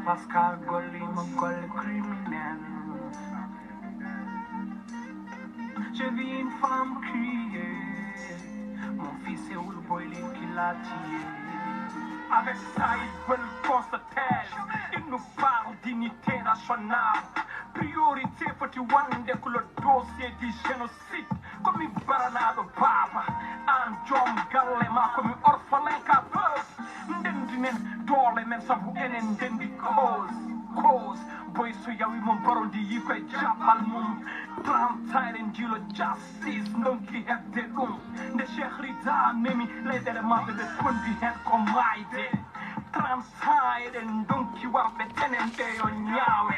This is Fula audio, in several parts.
Pascal Golli, mon col criminel. Je vis une femme crier. Mon fils est où le boiling qui l'a tué. Avec ça, ils veulent qu'on se taise. Ils nous parlent d'unité nationale. Priorité pour tu wonder que le dossier du génocide. Comme il baranado papa. Un jom galema comme orphelin capable. Ndendinen dole men sabu enen dendi cause boy so yawi mon parodi yiko e jabal mum trantairen jilo justice nonki hebde ɗum nde cheikh rida memi leydele mabɓe ɓe kondi hen ko mayde trantairen donki warɓe tenen ɓe yo ñaawe.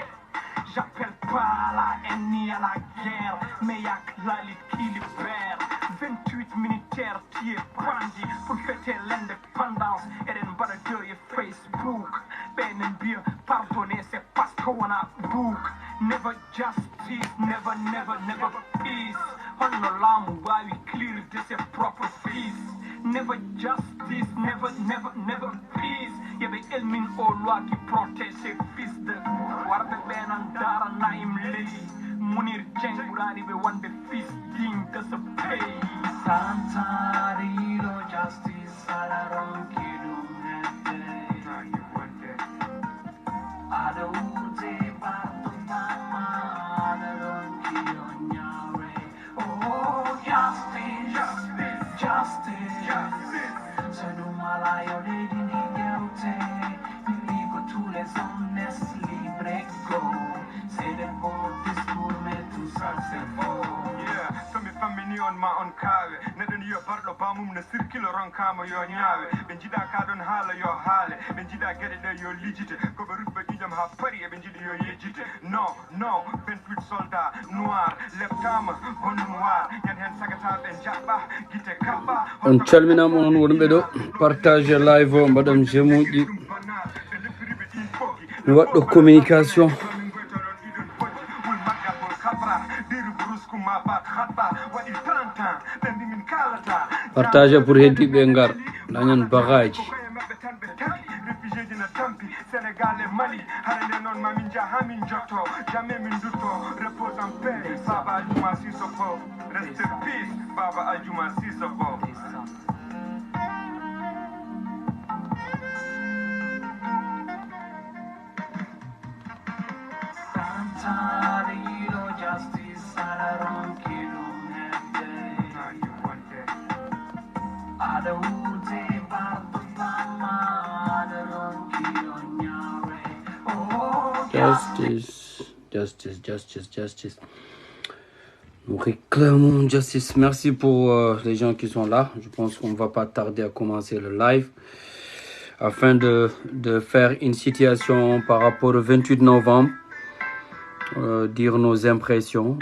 J'appelle pas la haine ni à la guerre, mais y'a que la qui libère. 28 militaires tués bandits pour fêter l'indépendance. Et d'un baradeur et Facebook. Ben bien pardonner, c'est parce qu'on a book. Never justice, never, never, never peace. On ne l'âme va lui clear de ses propres fils. Never justice, never, never, never peace. Y'avait Elmin aux lois qui protègent ses fils de Warbe Ben Andara Naim Lili Munir Jengurani be one the fils digne de ce pays. Santarilo justice alaron kidum hente Ada urte parto mama alaron kidum nyare. Oh justice, justice, justice, justice. Sedumala yo lady ni gelte Nigo tous les hommes libres go. C'est le beau discours mais tout ça c'est faux. Yeah, so mi famini on ma on kawe. Neɗen yo barɗo bamum no circule ronkama yo ñaawe. Ɓe jiɗa ka ɗon haala yo haale. Ɓe jiɗa gueɗe ɗe yo lijjite. Koɓe rutɓe ƴiƴam ha pari eɓe jiɗi yo yejjite. Non, non, 28 soldats noirs leftama bon noir. Yan hen sagataɓe jaɓɓa guite kaɓɓa. On calminama on wonɓe ɗo partage live o mbaɗam jemuji mi waɗɗo communication partage pour heddiɓe ngar dañen bagaji. Sénégal et Mali, harande non mamin jahamin jotto, jamais min dutto, repose en paix, Baba Aljuma Sissoko, rest in peace, Baba Aljuma Sissoko. Santarilo justice alaron kidum hente Ada urte parto mama alaron kidum nyare. Oh Justice, justice, justice, justice. Nous réclamons justice. Merci pour les gens qui sont là. Je pense qu'on ne va pas tarder à commencer le live afin de faire une situation par rapport au 28 novembre, dire nos impressions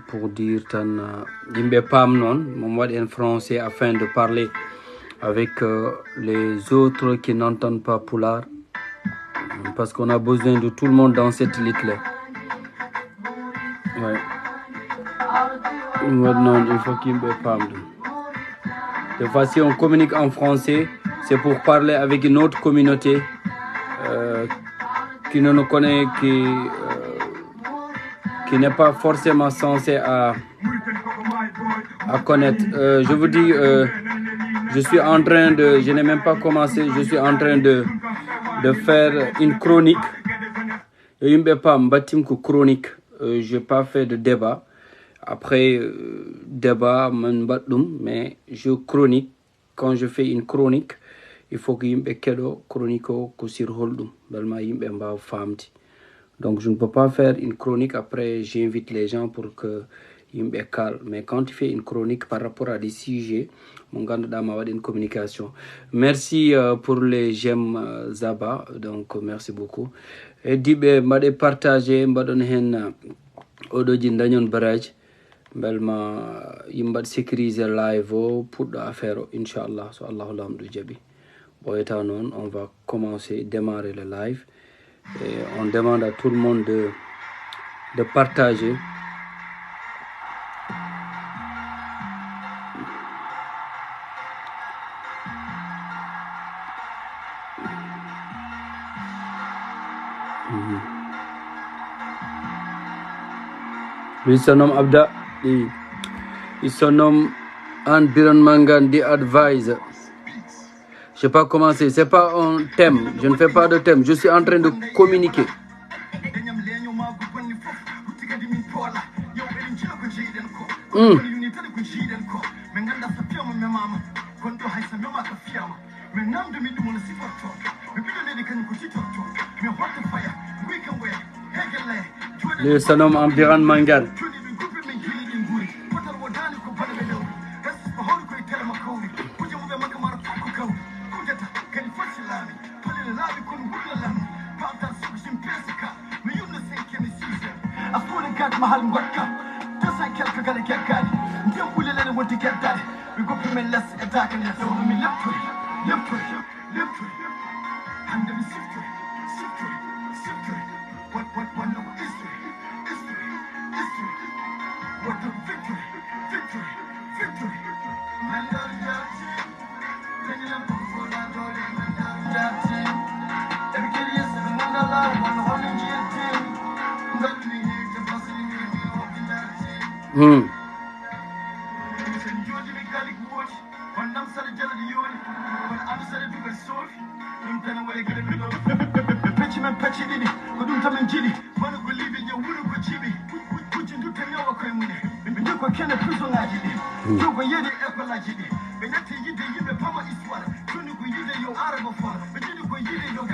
pour dire tan yimɓe pam non mom waɗi en français afin de parler avec les autres qui n'entendent pas Pulaar. Parce qu'on a besoin de tout le monde dans cette lutte-là. Ouais. Maintenant, il faut qu'il me parle. De fois, si on communique en français, c'est pour parler avec une autre communauté qui ne nous connaît, qui n'est pas forcément censé à connaître. Je vous dis, je suis en train de, je n'ai même pas commencé, je suis en train de faire une chronique. Je n'ai pas chronique, je n'ai pas fait de débat. Après, débat, mais je chronique. Quand je fais une chronique, il faut que je chronique sur Holdum. Donc, je ne peux pas faire une chronique. Après, j'invite les gens pour que Mais quand tu fais une chronique par rapport à des sujets, mon gars d'avoir une communication. Merci pour les j'aime Zaba, donc merci beaucoup. Et Dibé m'a partagé m'badon hen odoji dañon barrage belma yimbat sécuriser live pour affaire inchallah so Allah lamdu jabi. Bon état non, on va commencer démarrer le live et on demande à tout le monde de partager. Il se nomme Abda, il se nomme Anne Biron Mangan, The Advisor. Je sais pas comment c'est pas un thème, je ne fais pas de thème, je suis en train de communiquer. Il se nomme Ambiran Mangan.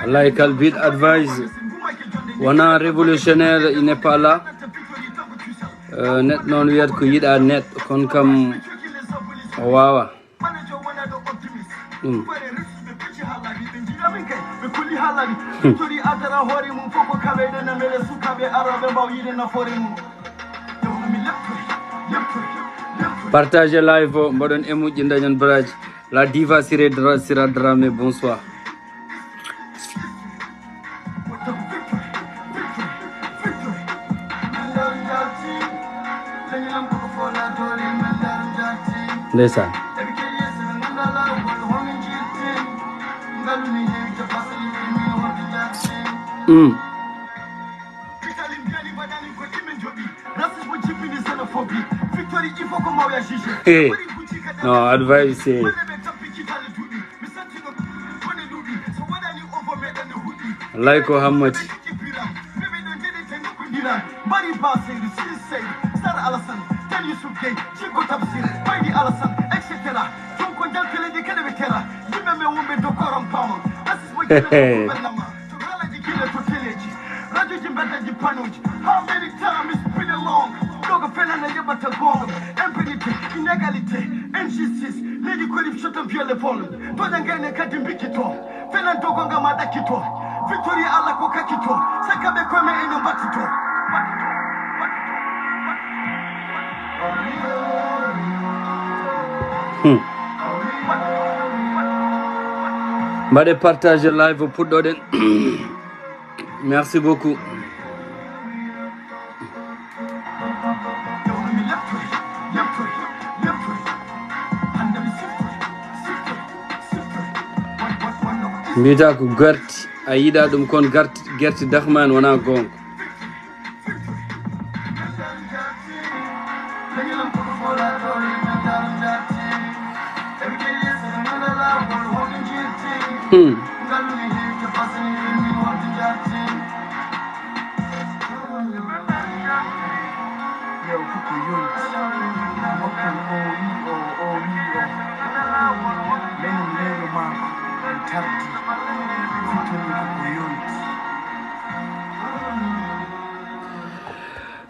Like Albit advise, on a un révolutionnaire, il n'est pas là. Net non wiyat ko yiɗa net kon kam wawa partagez live mbaɗon emuji dañon baraji la diva Sira Dramé bonsoir. Listen. Hey. No, advice say. Like how much? How many times it's been along? Inégalité, injustice, lady Kweli Shotam Piole Polo, Todangane Katimbikito, Fernando Gongamada Kito, Victoria Ala Coca Kito, Sakabe Kwame in your Batito. Made partage live pour Doden. Merci beaucoup. mbiyata ko garti a yiɗa ɗum kon gerti dahman wona gonga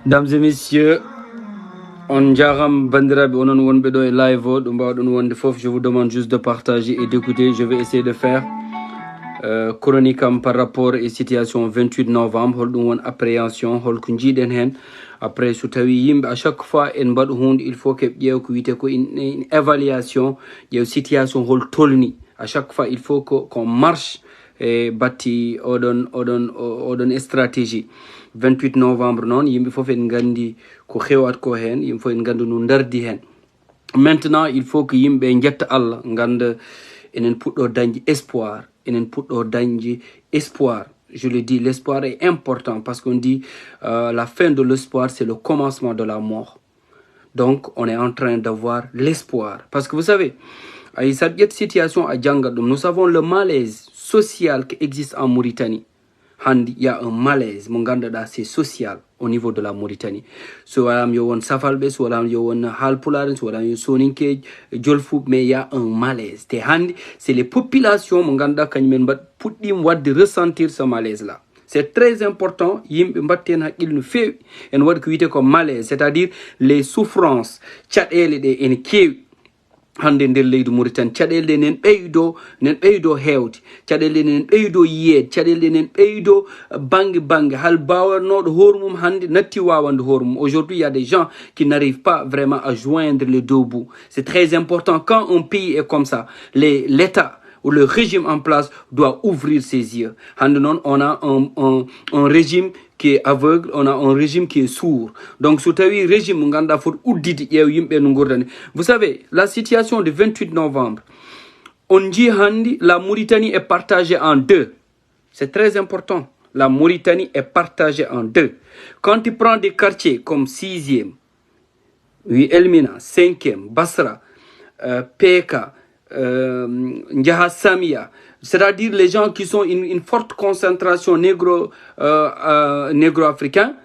Mesdames et messieurs, On jaram bandirabe onon wonbe do e live o dum bawdon wonde fof. Je vous demande juste de partager et d'écouter. Je vais essayer de faire chronique par rapport à situation 28 novembre holdum won appréhension holko jiden hen après so tawi yimbe à chaque fois en badu hunde il faut que ƴeew ko wite ko une évaluation ƴeew situation hol tolni à chaque fois il faut qu'on marche et batti odon stratégie 28 novembre non yimbe fof en gandi ko xewat ko hen yimbe fof en gandu no dardi hen maintenant il faut que yimbe jetta Allah ganda enen puddo dañji espoir enen puddo dañji espoir. Je le dis, l'espoir est important parce qu'on dit la fin de l'espoir, c'est le commencement de la mort. Donc, on est en train d'avoir l'espoir. Parce que vous savez, à cette situation à Djangadum, nous savons le malaise social qui existe en Mauritanie. Il y a un malaise, mon ganda, c'est social au niveau de la Mauritanie. So walam yo won safalbe, so walam yo won halpularen, so walam yo soninke, jolfou, mais il y a un malaise. Te handi, c'est les populations, mon ganda, kanyimen bat poudim wad de ressentir ce malaise là. C'est très important, yimbe mbatten hakil no fewi en wad ko wite comme malaise, c'est-à-dire les souffrances, tchadele de en kewi. Hande nder leydi Mauritanie caɗele nen ɓeydo hewde caɗele nen ɓeydo yiyeede caɗele nen ɓeydo bangue hal bawannoɗo hoore mum hande natti wawande hoore mum. Aujourd'hui il y a des gens qui n'arrivent pas vraiment à joindre les deux bouts. C'est très important quand un pays est comme ça, l'état ou le régime en place doit ouvrir ses yeux. Hande non, on a un régime qui est aveugle, on a un régime qui est sourd. Donc, sous tawi régime nganda faut udditi ƴeew yimɓe no gurdani. Vous savez, la situation du 28 novembre, on dit handi, la Mauritanie est partagée en deux. C'est très important. La Mauritanie est partagée en deux. Quand tu prends des quartiers comme 6e, oui, Elmina, 5e, Basra, Peka, Njaha Samia, c'est-à-dire les gens qui sont une forte concentration négro-africain,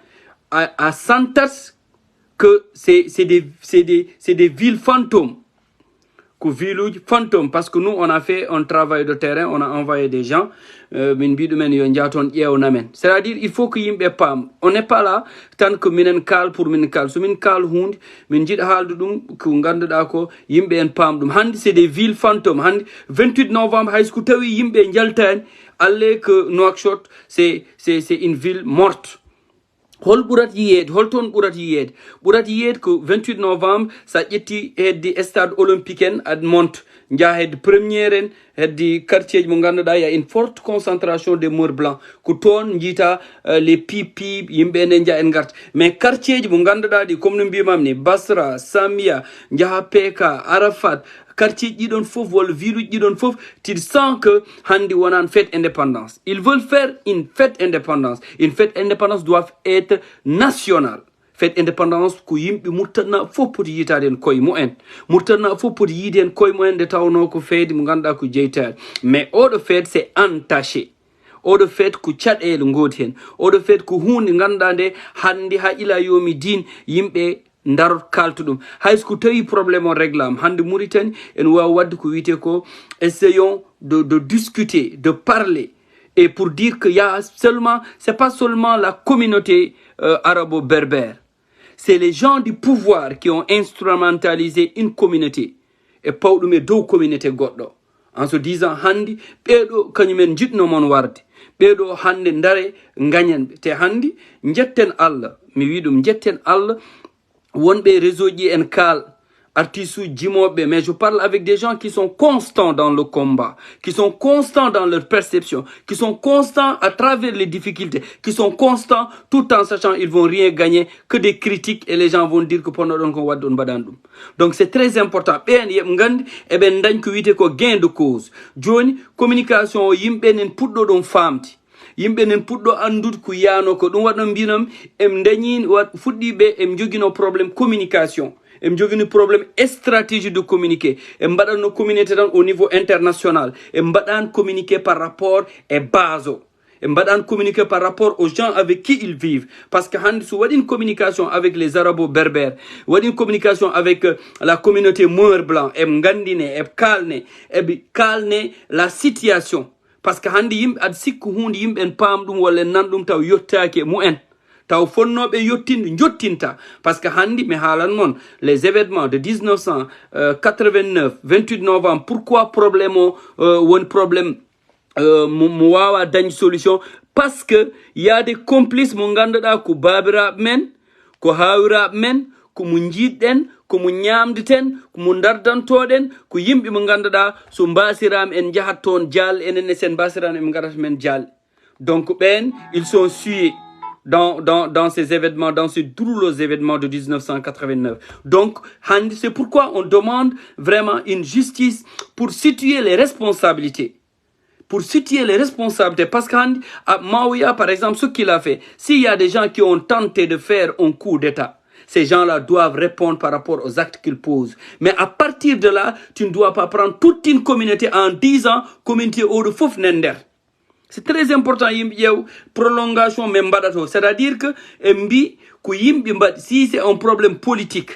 à Santas, que c'est des villes fantômes. Parce que nous, on a fait un travail de terrain, on a envoyé des gens, c'est-à-dire il faut que yimɓe pam. On n'est pas là tant que minen kal pour min kal. So min kal hunde, min jiɗa haalde ɗum ko ganduɗa ko yimɓe en pam ɗum. Hande c'est des villes fantômes. Hande 28 novembre hay so tawi yimɓe jaltani alle que Nouakchott c'est une ville morte. Hol ɓurat yiyeede holton ɓurat yiyeede ko 28 novembre sa ƴetti heddi stade olympique en ad monte jaa heddi premiére en heddi quartier ji mo ganduɗa y a une forte concentration des Meurs blancs ko toon jiita les pipi yimɓe ene jaa en garta. Mais quartier ji mo ganduɗa ɗi comme no mbimam ni Basra, Samia, jaha Peka, Arafat, quartier ɗiɗon fof walla ville ɗiɗon fof, tu sens que handi wonan fête indépendance. Ils veulent faire une fête indépendance. Une fête indépendance doit être nationale. Fête indépendance ko yimɓe murtanna fof poti yitade en koye mumen, murtanna fof poti yiide en koye mumen nde tawno ko feedi mo ganduɗa ko jeytade. Mais oɗo fête c'est entaché. Oɗo fête ko caɗele godi hen. Oɗo fête ko hunde ganduɗa nde hande ha ila yomi din yimɓe ndarot kaltu ɗum hay so tawi probléme on réglame hande Mauritanie en wawi wadde ko wite ko essayons de discuter, de parler, et pour dire que y a seulement, c'est pas seulement la communauté arabo-berbère, c'est les gens du pouvoir qui ont instrumentalisé une communauté et pawɗum e dow communauté goɗɗo en se disant handi ɓeɗo kañumen jiɗno mon warde, ɓeɗo hande ndare gañanɓe. Te handi jetten Allah, mi wi ɗum jetten Allah wonɓe réseau ji en kal artistes jimoɓe, mais je parle avec des gens qui sont constants dans le combat, qui sont constants dans leur perception, qui sont constants à travers les difficultés, qui sont constants tout en sachant ils vont rien gagner que des critiques et les gens vont dire que ponno ɗon ko wadde on mbaɗan ɗum. Donc c'est très important ɓen yeɓe gandi eɓen dañ ko wiyete ko gain de cause. Joni communication o yimɓe nen puɗɗo ɗum famde, yimɓe nen puɗɗo andude ko yano ko ɗum waɗno mbinam em dañi fuɗɗiɓe em joguino probléme communication, em joguino probléme stratégie de communiquer, em mbaɗanno communauté tan au niveau international, em mbaɗan communiquer par rapport e base o, em mbaɗan communiquer par rapport aux gens avec qui ils vivent. Parce que hande so waɗi une communication avec les arabo-berbères, waɗi une communication avec la communauté Meurs blanc, em gandine, eɓe kalne la situation. Parce que hande yimɓe aɗa sikku hunde yimɓe en paam ɗum walla en nan ɗum taw yottaki e mumen, taw fonnoɓe yottinde jottinta parce que handi mi haalan mon les événements de 1989 28 novembre pourquoi problème o won problème mo wawa dañ solution parce que y a des complices mo ganduɗa ko babiraɓe men ko hawiraɓe men ko mo jiiɗɗen ko mo ñamdeten ko mo dardantoɗen ko yimɓe mo ganduɗa so mbasirama en jahat toon jaal enen sen mbasirama en garata men jaal donc ben ils sont sués dans ces événements, dans ces douloureux événements de 1989. Donc, c'est pourquoi on demande vraiment une justice pour situer les responsabilités. Pour situer les responsabilités. Parce qu'à Maouya, par exemple, ce qu'il a fait, s'il y a des gens qui ont tenté de faire un coup d'État, ces gens-là doivent répondre par rapport aux actes qu'ils posent. Mais à partir de là, tu ne dois pas prendre toute une communauté en disant communauté au de Fouf Nender. C'est très important prolongation même c'est-à-dire que si c'est un problème politique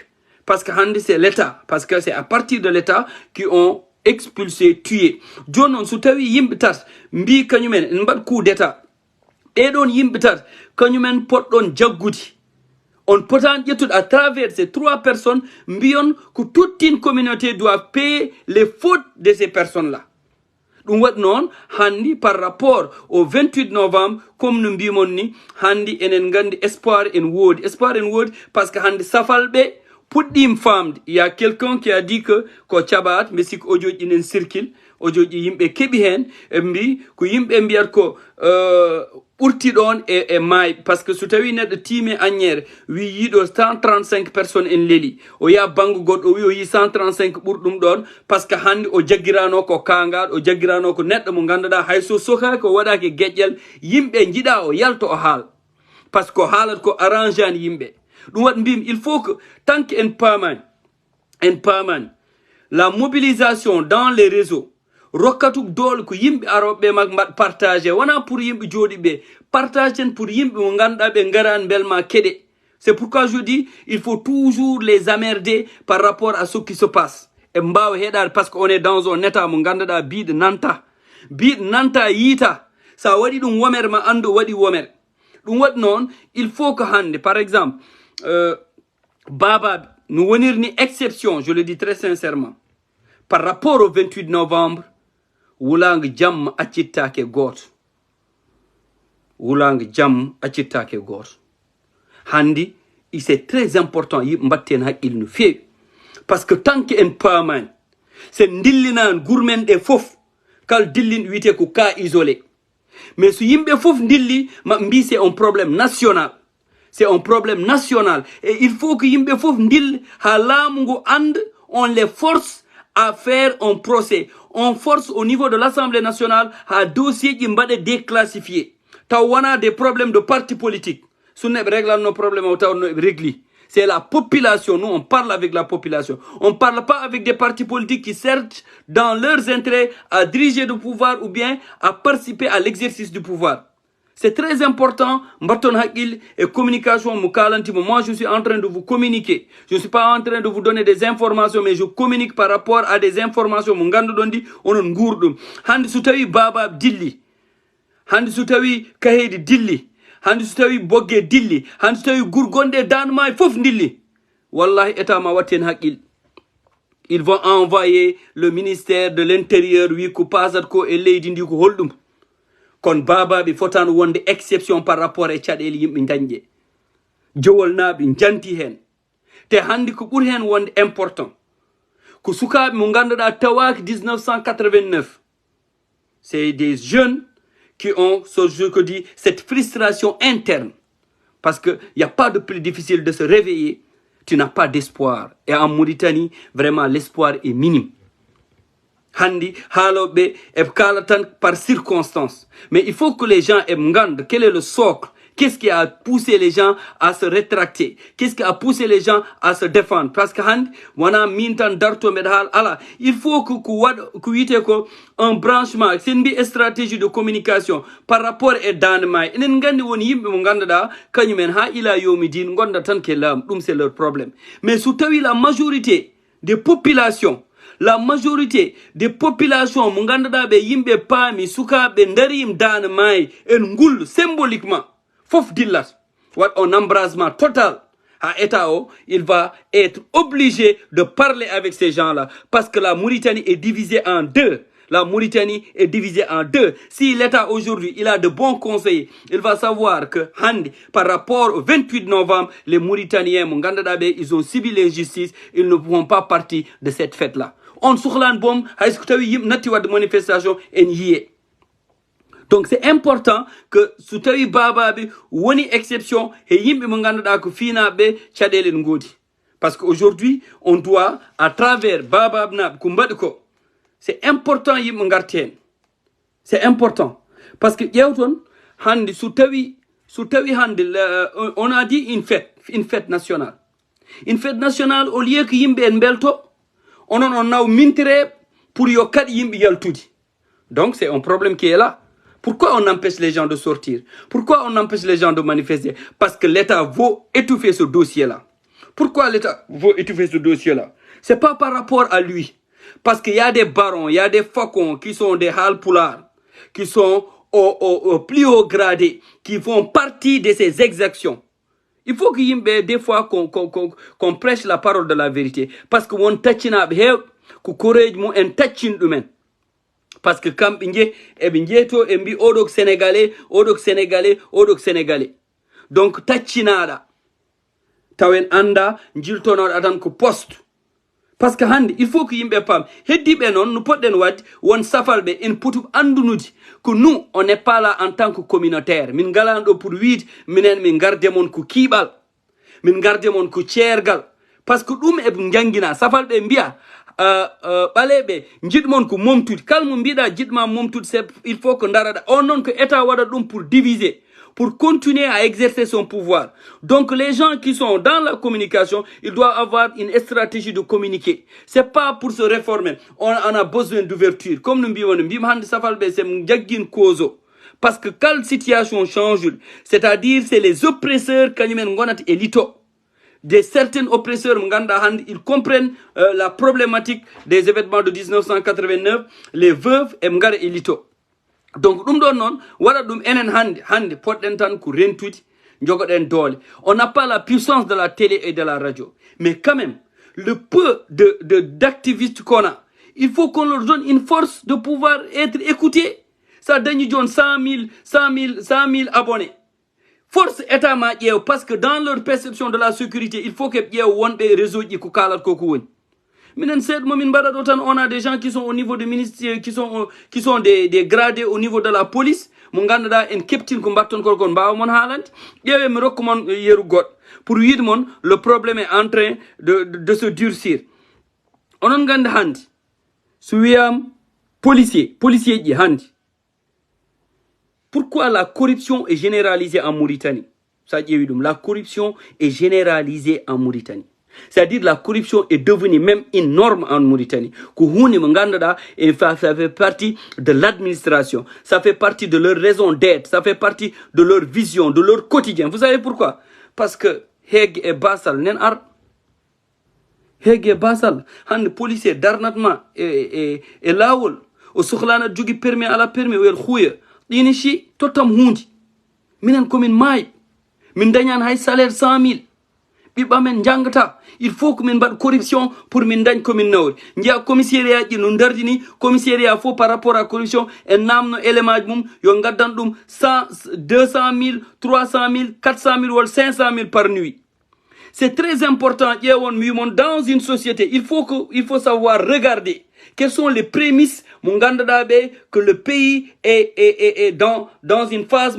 parce que c'est l'État parce que c'est à partir de l'État qui ont expulsé tué jonon so tawi yimbe tat mbi kanyumen en bad coup d'état et don yimbe tat kanyumen poddon jaggudi on peut en dire à travers ces 3 personnes mbion que toute une communauté doit payer les fautes de ces personnes-là. Non, handi par rapport au 28 novembre comme nous mbimon ni handi enen gandi espoir en word parce que handi safalbe puddim famde il y a quelqu'un qui a dit que ko chabat mais sik audio inen circle audio yimbe kebi hen mbi ko yimbe mbiyat ko urti don e may parce que so tawi neddo time agnere wi yido 135 personnes en leli o ya bangu goddo wi o yi 135 burdum don parce que handi o jaggirano ko kangal o jaggirano ko neddo mo ganduda hayso soka ko wadake gejjel yimbe jida o yalto o haal parce que haalat ko arrangean yimbe dum wat mbim il faut que tant que en paman la mobilisation dans les réseaux rokatuk dol ko yimbe arobe mak mbad partager wana pour yimbe jodi be partager pour yimbe mo ganda be ngaran belma kede. C'est pourquoi je dis il faut toujours les emmerder par rapport à ce qui se passe et mbaw hedar parce qu'on est dans un état mo ganda bid nanta yita sa wadi dum womer ma ando wadi womer dum wat non il faut que hande par exemple baba nous wonir ni exception je le dis très sincèrement par rapport au 28 novembre wulang jam accitake goto handi c'est très important mbatten haqqil no feewi parce que tant que en paamani c'est dillinan gourmen de fof kal dillin wite ko cas isolé mais so yimbe fof dilli ma mbi c'est un problème national et il faut que yimbe fof dil ha laamu ngo and on les force à faire un procès. On force au niveau de l'Assemblée nationale à dossier qui mbade déclassifié. Tawana des problèmes de partis politiques. Ce n'est pas régler nos problèmes au régli. C'est la population. Nous, on parle avec la population. On ne parle pas avec des partis politiques qui cherchent dans leurs intérêts à diriger le pouvoir ou bien à participer à l'exercice du pouvoir. C'est très important, mbaton hakil et communication mukalanti. Moi, je suis en train de vous communiquer. Je ne suis pas en train de vous donner des informations, mais je communique par rapport à des informations. Mungando dondi onon gourdum. Handi sutawi baba dilli. Handi sutawi kahedi dilli. Handi sutawi bogge dilli. Handi sutawi gurgonde danmay fof dilli. Wallahi eta ma waten hakil. Ils vont envoyer le ministère de l'Intérieur, oui, ko pasat ko e leydi ndi ko holdum. Kon baba bi fotan wonde exception par rapport e caɗele yimɓe dañƴe jowol naaɓe janti hen te handi ko ɓuri hen wonde important ko sukaɓe mo ganduɗa tawaki 1989 c'est des jeunes qui ont ce je que dis cette frustration interne parce que y a pas de plus difficile de se réveiller tu n'as pas d'espoir et en Mauritanie vraiment l'espoir est minime. Handi halobe e kalatan par circonstance. Mais il faut que les gens aiment quel est le socle. Qu'est-ce qui a poussé les gens à se rétracter? Qu'est-ce qui a poussé les gens à se défendre? Parce que handi wana mintan darto medhal ala. Il faut que un branchement, c'est une stratégie de communication par rapport à Danemark. Enen ngandi woni yimbe mo ganduda kanyumen ha ila yomidin gonda tan ke lam dum c'est leur problème. Mais sous tawi la majorité des populations mo ganduda be yimbe paami sukabe ndarim dana may en ngul symboliquement fof dillat un embrasement total à État, il va être obligé de parler avec ces gens-là parce que la Mauritanie est divisée en deux. La Mauritanie est divisée en deux. Si l'État aujourd'hui, il a de bons conseillers, il va savoir que par rapport au 28 novembre, les Mauritaniens, ils ont subi l'injustice, ils ne font pas partie de cette fête-là. On souklan bom, de manifestation et nié. Donc c'est important que sous tawi bababe woni exception et yimbe mo ganduda ko fina be chadele ngodi. Parce qu'aujourd'hui, on doit à travers babab nab ko mbadi ko. C'est important yimbe ngarten. C'est important parce que yewton hande sous tawi hande on a dit une fête nationale. Une fête nationale au lieu que yimbe en belto on naw mintere pour yo kad yimbe yaltudi. Donc c'est un problème qui est là. Pourquoi on empêche les gens de sortir? Pourquoi on empêche les gens de manifester? Parce que l'État veut étouffer ce dossier-là. Pourquoi l'État veut étouffer ce dossier-là? C'est pas par rapport à lui. Parce qu'il y a des barons, il y a des faucons qui sont des halpoulards, qui sont au plus haut gradé, qui font partie de ces exactions. Il faut qu'il y ait des fois qu'on prêche la parole de la vérité. Parce que on tachina que courage mo en tachin humain. Parce que quand mbi odok sénégalais. Donc tachinada tawen anda njiltono atan ko poste. Parce que hande il faut que yimbe pam heddibe non nous podden wad won safalbe en putu andunudi que nous on n'est pas là en tant que communautaire min galando pour wiide minen min garde mon ko kibal min garde mon ko ciergal parce que dum e jangina safalbe mbiya balebe jidmon ko momtude kalmo mbida jidma momtude il faut que ndarada on non que état wada dum pour diviser, pour continuer à exercer son pouvoir. Donc les gens qui sont dans la communication, ils doivent avoir une stratégie de communiquer. C'est pas pour se réformer. On a besoin d'ouverture. Comme nous disons, hande safalbe c'est mjagin kozo. Parce que quand la situation change, c'est-à-dire c'est les oppresseurs kanyumen ngonat elito. Des certains oppresseurs, ils comprennent la problématique des événements de 1989, les veuves et mgar elito. Donc, on n'a pas la puissance de la télé et de la radio. Mais quand même, le peu d'activistes qu'on a, il faut qu'on leur donne une force de pouvoir être écoutés. Ça donne 100 000 abonnés. Force État ma parce que dans leur perception de la sécurité, il faut que y des réseaux qui on a des gens qui sont au niveau du ministère, qui sont des gradés au niveau de la police. Mon ganda en captain combattant kon ba mon halant. Yewe me recommande yeru god. Pour yidmon, le problème est en train de se durcir. Onon ganda handi. Suyam policier di handi. Pourquoi la corruption est généralisée en Mauritanie? La corruption est généralisée en Mauritanie. C'est-à-dire la corruption est devenue même une norme en Mauritanie. Ça fait partie de l'administration. Ça fait partie de leur raison d'être. Ça fait partie de leur vision, de leur quotidien. Vous savez pourquoi? Parce que Heg et Basal, Heg et Basal, han policier darnatma et lawol, au soukhlana djugi permis à la permis ou el khouya. Inishi totam hundi. Minen komin may. Min dañan hay salaire 100 000. Bibamen jangata. Il faut que min bad corruption pour min dañ komin nawri. Ndia commissariat ji no dardini commissariat fo par rapport à corruption et namno élément mum yo gaddan dum 100 200 000 300 000 400 000 ou 500 000 par nuit. C'est très important dans une société. Il faut savoir regarder quelles sont les prémices que le pays est dans une phase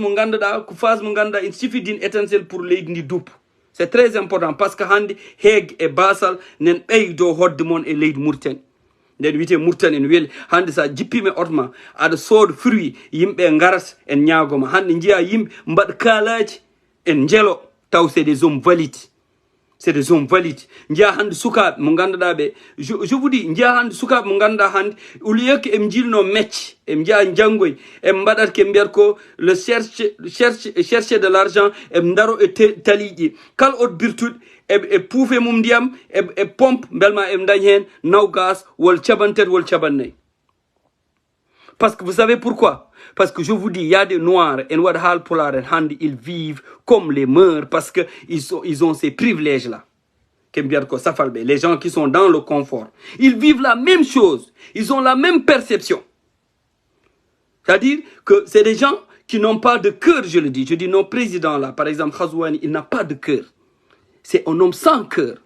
il suffit d'une étincelle pour les doupe. C'est très important parce que Handi, Heg et Basal nen do hoddemon et leid Mauritanie. Den wite Mauritanie en wel hande sa jippime otma ada sod fruit yimbe ngaras en nyagoma hande njia yimbe mbad kalaji en jelo taw c'est des hommes valides. C'est des hommes valides. Njia hande suka munganda be je vous dis njia hande suka munganda hande uliyek em jilno match em njia njangoy em badat ke mbiar ko le chercher de l'argent em ndaro e taliji kal ot birtud e poufe mum ndiam e pompe belma em dañ hen naw gas wol chabantet wol cabannay. Parce que vous savez pourquoi? Parce que je vous dis, il y a des Noirs, ils vivent comme les Meurs parce qu'ils ont ces privilèges-là. Les gens qui sont dans le confort. Ils vivent la même chose. Ils ont la même perception. C'est-à-dire que c'est des gens qui n'ont pas de cœur, je le dis. Je dis nos présidents là, par exemple, Khazouani, il n'a pas de cœur. C'est un homme sans cœur.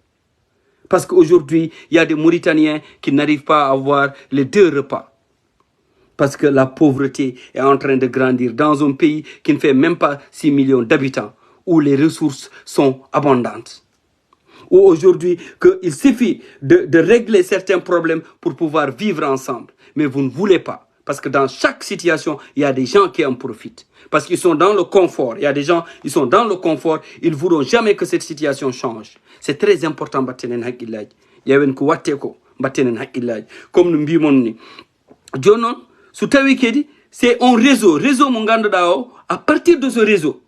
Parce qu'aujourd'hui, il y a des Mauritaniens qui n'arrivent pas à avoir les 2 repas. Parce que la pauvreté est en train de grandir dans un pays qui ne fait même pas 6 millions d'habitants, où les ressources sont abondantes. Où aujourd'hui, il suffit de régler certains problèmes pour pouvoir vivre ensemble. Mais vous ne voulez pas. Parce que dans chaque situation, il y a des gens qui en profitent. Parce qu'ils sont dans le confort. Il y a des gens qui sont dans le confort. Ils ne voudront jamais que cette situation change. C'est très important. Comme nous disons, c'est un réseau. À partir de ce réseau,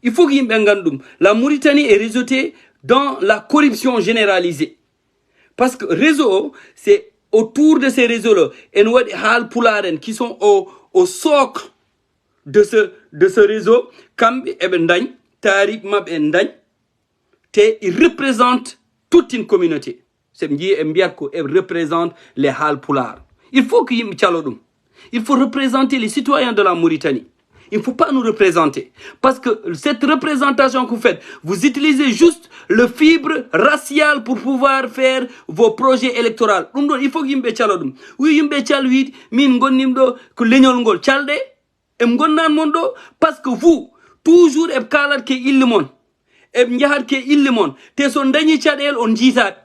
il faut qu'il y ait un la Mauritanie est réseautée dans la corruption généralisée. Parce que réseau, c'est autour de ces réseaux-là, qui sont au socle de ce réseau, ils représentent toute une communauté. Ils représentent les Hal Poulard. Il faut qu'il y ait il faut représenter les citoyens de la Mauritanie. Il ne faut pas nous représenter. Parce que cette représentation que vous faites, vous utilisez juste le fibre racial pour pouvoir faire vos projets électoraux. Il faut que vous fassiez oui, vous fassiez min gonimdo que leñol ngol chalde e gonnan mondo parce que vous toujours e kalat ke illimon e njahat ke illimon te so dañi cadel on jitat.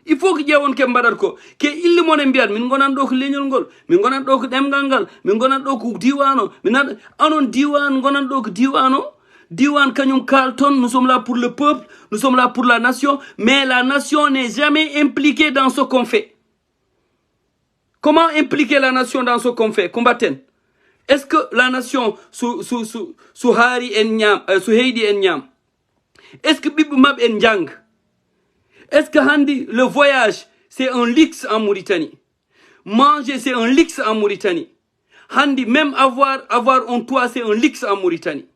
Il faut que ƴewon ke mbaɗat ko ke ille mon e mbiyat min gonan ɗo ko leñol ngol min gonan ɗo ko ɗemgal ngal min gonan ɗo ko diwano anon diwan gonan ɗo ko diwan kañum kalton. Nous sommes là pour le peuple, nous sommes là pour la nation, mais la nation n'est jamais impliquée dans ce qu'on fait. Comment impliquer la nation dans ce qu'on fait? Combatten. Est-ce que la nation sous Hari en Niam, sous Heidi en Niam, est-ce que Bibou Mab en Djang? Est-ce que Handi, le voyage, c'est un luxe en Mauritanie? Manger, c'est un luxe en Mauritanie. Handi, même avoir un toit, c'est un luxe en Mauritanie.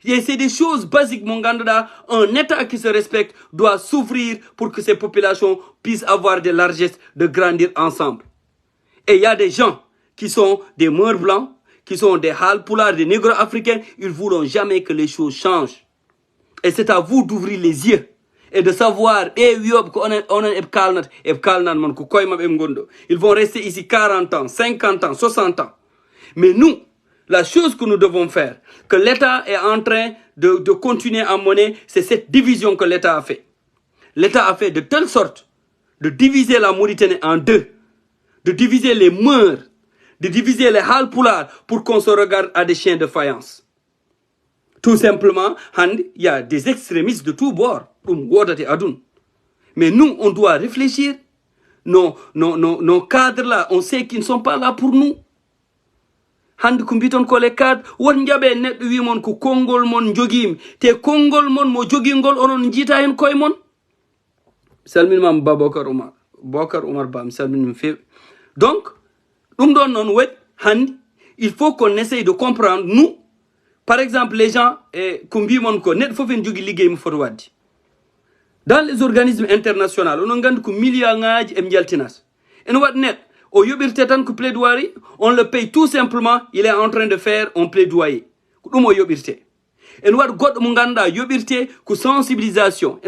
Et c'est des choses basiques, mon ganda. Un État qui se respecte doit souffrir pour que ces populations puissent avoir de largesses de grandir ensemble. Et il y a des gens qui sont des Meurs blancs, qui sont des Hal Poulard, des négros africains. Ils ne voudront jamais que les choses changent. Et c'est à vous d'ouvrir les yeux. Et de savoir, ils vont rester ici 40 ans, 50 ans, 60 ans. Mais nous, la chose que nous devons faire, que l'État est en train de continuer à mener, c'est cette division que l'État a fait. L'État a fait de telle sorte de diviser la Mauritanie en 2, de diviser les Meurs, de diviser les Hal Poulard pour qu'on se regarde à des chiens de faïence. Tout simplement, il y a des extrémistes de tous bords. Mais nous, on doit réfléchir. Nos cadres-là, on sait qu'ils ne sont pas là pour nous. Hande kumbiton ko les cadres, won njabe neddo wi mon ko kongol mon jogim, te kongol mon mo jogingol onon jita hen koy mon. Salmin mam Babakar Omar Bam salmin fe. Donc, non il faut qu'on essaye de comprendre nous. Par exemple, les gens, dans les organismes internationaux, on a des milliards on le paye tout simplement, il est en train de faire un plaidoyer. Et nous avons sensibilisation.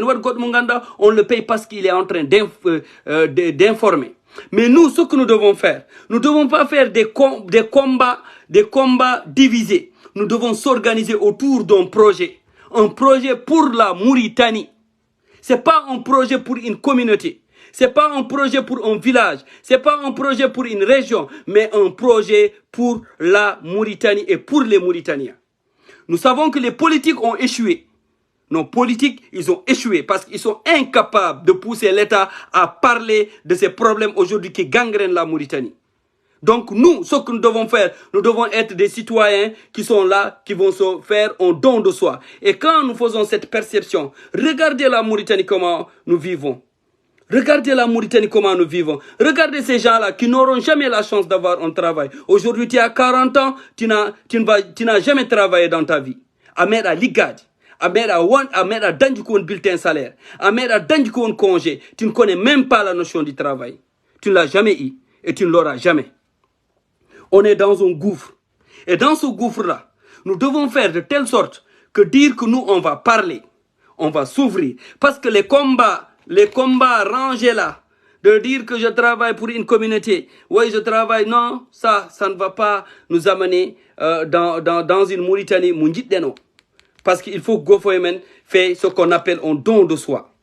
On le paye parce qu'il est en train d'informer. Mais nous, ce que nous devons faire, nous ne devons pas faire des combats divisés. Nous devons s'organiser autour d'un projet. Un projet pour la Mauritanie. Ce n'est pas un projet pour une communauté. Ce n'est pas un projet pour un village. Ce n'est pas un projet pour une région. Mais un projet pour la Mauritanie et pour les Mauritaniens. Nous savons que les politiques ont échoué. Nos politiques, ils ont échoué parce qu'ils sont incapables de pousser l'État à parler de ces problèmes aujourd'hui qui gangrènent la Mauritanie. Donc nous, ce que nous devons faire, nous devons être des citoyens qui sont là, qui vont se faire un don de soi. Et quand nous faisons cette perception, regardez la Mauritanie, comment nous vivons. Regardez la Mauritanie, comment nous vivons. Regardez ces gens-là qui n'auront jamais la chance d'avoir un travail. Aujourd'hui, tu as 40 ans, tu n'as jamais travaillé dans ta vie. Ahmed a ligade. Ahmed a dandu un bulletin salaire. Ahmed a dandu un congé. Tu ne connais même pas la notion du travail. Tu ne l'as jamais eu et tu ne l'auras jamais. On est dans un gouffre. Et dans ce gouffre-là, nous devons faire de telle sorte que dire que nous, on va parler, on va s'ouvrir. Parce que les combats rangés là, de dire que je travaille pour une communauté, oui, je travaille, non, ça ne va pas nous amener dans une Mauritanie, parce qu'il faut que Gofoemen fait ce qu'on appelle un don de soi.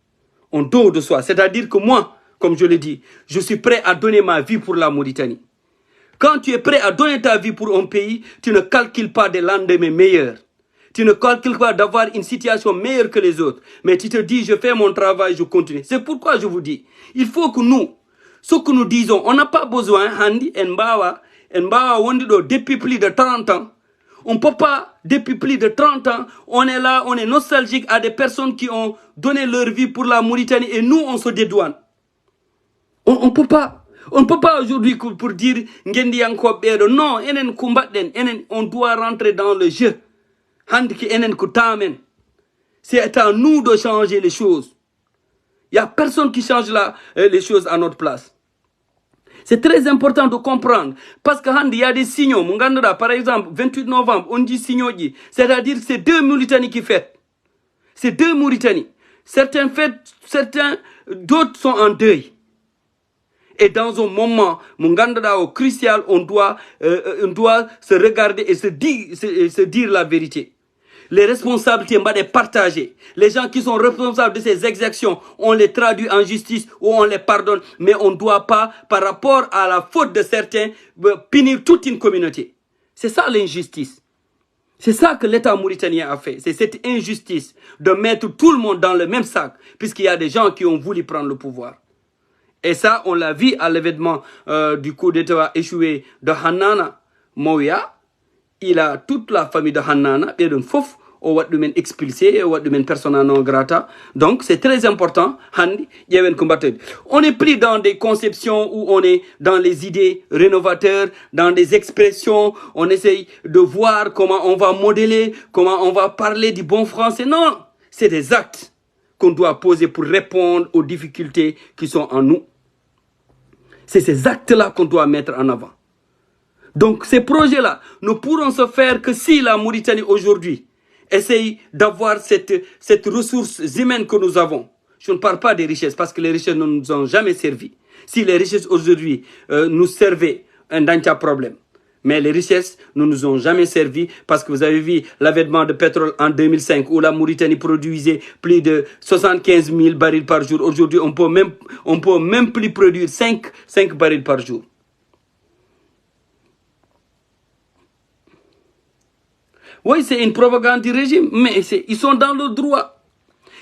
Un don de soi. C'est-à-dire que moi, comme je l'ai dit, je suis prêt à donner ma vie pour la Mauritanie. Quand tu es prêt à donner ta vie pour un pays, tu ne calcules pas des lendemains meilleurs. Tu ne calcules pas d'avoir une situation meilleure que les autres. Mais tu te dis, je fais mon travail, je continue. C'est pourquoi je vous dis, il faut que nous, ce que nous disons, on n'a pas besoin, Handi, Mbawa, depuis plus de 30 ans. On ne peut pas, depuis plus de 30 ans, on est là, on est nostalgique à des personnes qui ont donné leur vie pour la Mauritanie et nous, on se dédouane. On ne peut pas. On ne peut pas aujourd'hui pour dire Ngendi Yanko Bedo. Non, on doit rentrer dans le jeu. C'est à nous de changer les choses. Il n'y a personne qui change les choses à notre place. C'est très important de comprendre. Parce qu'il y a des signaux. Par exemple, 28 novembre, on dit signaux. C'est-à-dire que c'est 2 Mauritanies qui fêtent. C'est 2 Mauritanies. Certains fêtent, d'autres sont en deuil. Et dans un moment, crucial, on doit se regarder et se dire la vérité. Les responsabilités, on va les partager. Les gens qui sont responsables de ces exactions, on les traduit en justice ou on les pardonne. Mais on ne doit pas, par rapport à la faute de certains, punir toute une communauté. C'est ça l'injustice. C'est ça que l'État mauritanien a fait. C'est cette injustice de mettre tout le monde dans le même sac, puisqu'il y a des gens qui ont voulu prendre le pouvoir. Et ça, on l'a vu à l'événement du coup d'État échoué de Hanana Mouya. Il a toute la famille de Hanana, et d'un fouf, au Wadoumen expulsé, au Wadoumen persona non grata. Donc, c'est très important. On n'est plus dans des conceptions où on est dans les idées rénovateurs, dans des expressions. On essaye de voir comment on va modeler, comment on va parler du bon français. Non, c'est des actes qu'on doit poser pour répondre aux difficultés qui sont en nous. C'est ces actes-là qu'on doit mettre en avant. Donc ces projets-là ne pourront se faire que si la Mauritanie aujourd'hui essaye d'avoir cette ressource humaine que nous avons. Je ne parle pas des richesses parce que les richesses ne nous ont jamais servi. Si les richesses aujourd'hui nous servaient, un problème. Mais les richesses ne nous ont jamais servi parce que vous avez vu l'avènement de pétrole en 2005 où la Mauritanie produisait plus de 75 000 barils par jour. Aujourd'hui, on peut même plus produire 5 barils par jour. Oui, c'est une propagande du régime, mais ils sont dans le droit.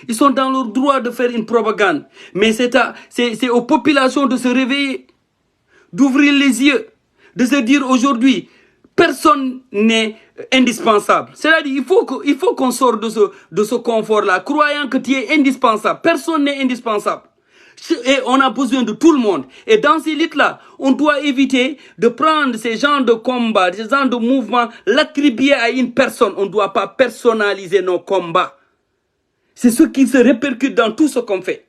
Ils sont dans leur droit de faire une propagande. Mais c'est aux populations de se réveiller, d'ouvrir les yeux, de se dire aujourd'hui, personne n'est indispensable. C'est-à-dire il faut qu'on sorte de ce confort-là, croyant que tu es indispensable. Personne n'est indispensable. Et on a besoin de tout le monde. Et dans ces luttes-là, on doit éviter de prendre ces genres de combats, ces genres de mouvements, l'attribuer à une personne. On ne doit pas personnaliser nos combats. C'est ce qui se répercute dans tout ce qu'on fait.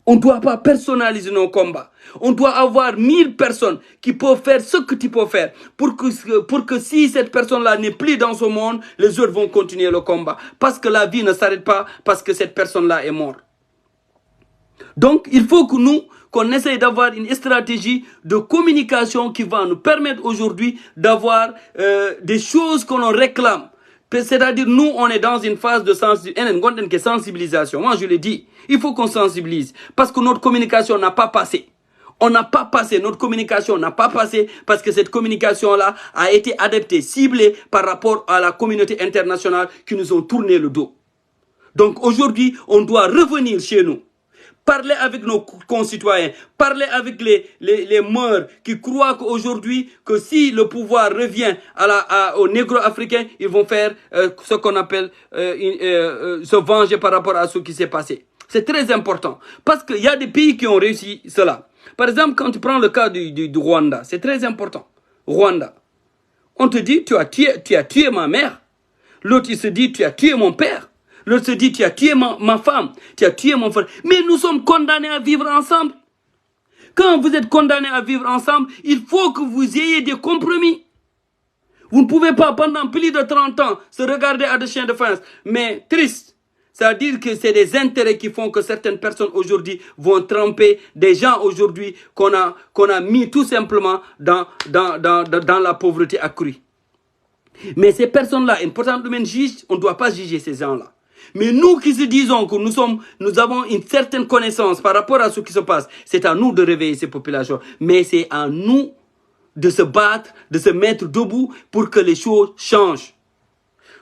On ne doit pas personnaliser nos combats. On doit avoir 1000 personnes qui peuvent faire ce que tu peux faire pour que si cette personne-là n'est plus dans ce monde, les autres vont continuer le combat. Parce que la vie ne s'arrête pas parce que cette personne-là est morte. Donc, il faut que qu'on essaye d'avoir une stratégie de communication qui va nous permettre aujourd'hui d'avoir des choses que l'on réclame. C'est-à-dire, nous, on est dans une phase de sensibilisation. Moi, je l'ai dit, il faut qu'on sensibilise. Parce que notre communication n'a pas passé. On n'a pas passé, notre communication n'a pas passé parce que cette communication-là a été adaptée, ciblée par rapport à la communauté internationale qui nous ont tourné le dos. Donc, aujourd'hui, on doit revenir chez nous. Parler avec nos concitoyens, parler avec les mœurs qui croient qu'aujourd'hui, que si le pouvoir revient aux négro-africains, ils vont faire ce qu'on appelle se venger par rapport à ce qui s'est passé. C'est très important. Parce qu'il y a des pays qui ont réussi cela. Par exemple, quand tu prends le cas du Rwanda, c'est très important. Rwanda. On te dit, tu as tué ma mère. L'autre, il se dit, tu as tué mon père. L'autre se dit, tu as tué ma femme. Tu as tué mon frère. Mais nous sommes condamnés à vivre ensemble. Quand vous êtes condamnés à vivre ensemble, il faut que vous ayez des compromis. Vous ne pouvez pas, pendant plus de 30 ans, se regarder à des chiens de faïence. Mais triste. C'est-à-dire que c'est des intérêts qui font que certaines personnes aujourd'hui vont tremper des gens aujourd'hui qu'on a mis tout simplement dans la pauvreté accrue. Mais ces personnes-là, important de juger, on ne doit pas juger ces gens-là. Mais nous qui se disons que nous avons une certaine connaissance par rapport à ce qui se passe, c'est à nous de réveiller ces populations. Mais c'est à nous de se battre, de se mettre debout pour que les choses changent.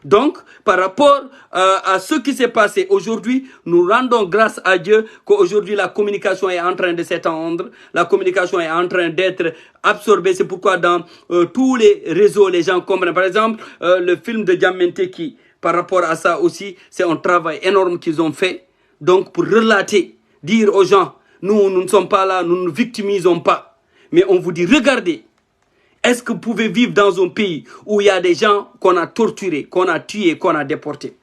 Donc, par rapport à ce qui s'est passé aujourd'hui, nous rendons grâce à Dieu qu'aujourd'hui la communication est en train de s'étendre, la communication est en train d'être absorbée. C'est pourquoi dans tous les réseaux, les gens comprennent. Par exemple, le film de Diamanté qui, par rapport à ça aussi, c'est un travail énorme qu'ils ont fait. Donc, pour relater, dire aux gens, nous ne sommes pas là, nous ne nous victimisons pas. Mais on vous dit, regardez. Est-ce que vous pouvez vivre dans un pays où il y a des gens qu'on a torturés, qu'on a tués, qu'on a déportés?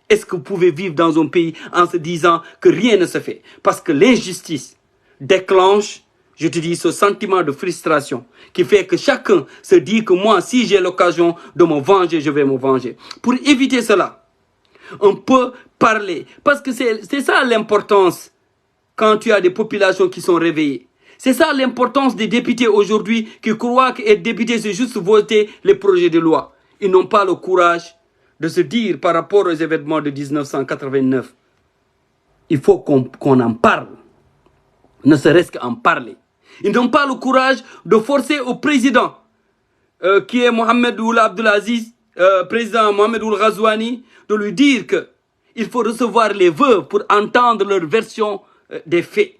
Est-ce que vous pouvez vivre dans un pays en se disant que rien ne se fait? Parce que l'injustice déclenche, je te dis, ce sentiment de frustration qui fait que chacun se dit que moi, si j'ai l'occasion de me venger, je vais me venger. Pour éviter cela, on peut parler. Parce que c'est ça l'importance quand tu as des populations qui sont réveillées. C'est ça l'importance des députés aujourd'hui qui croient qu'être député, c'est juste voter les projets de loi. Ils n'ont pas le courage de se dire par rapport aux événements de 1989. Il faut qu'on en parle. Ne serait-ce qu'en parler. Ils n'ont pas le courage de forcer au président, qui est Mohamed Ould Abdelaziz, président Mohamed Ould Ghazouani, de lui dire qu'il faut recevoir les veuves pour entendre leur version des faits.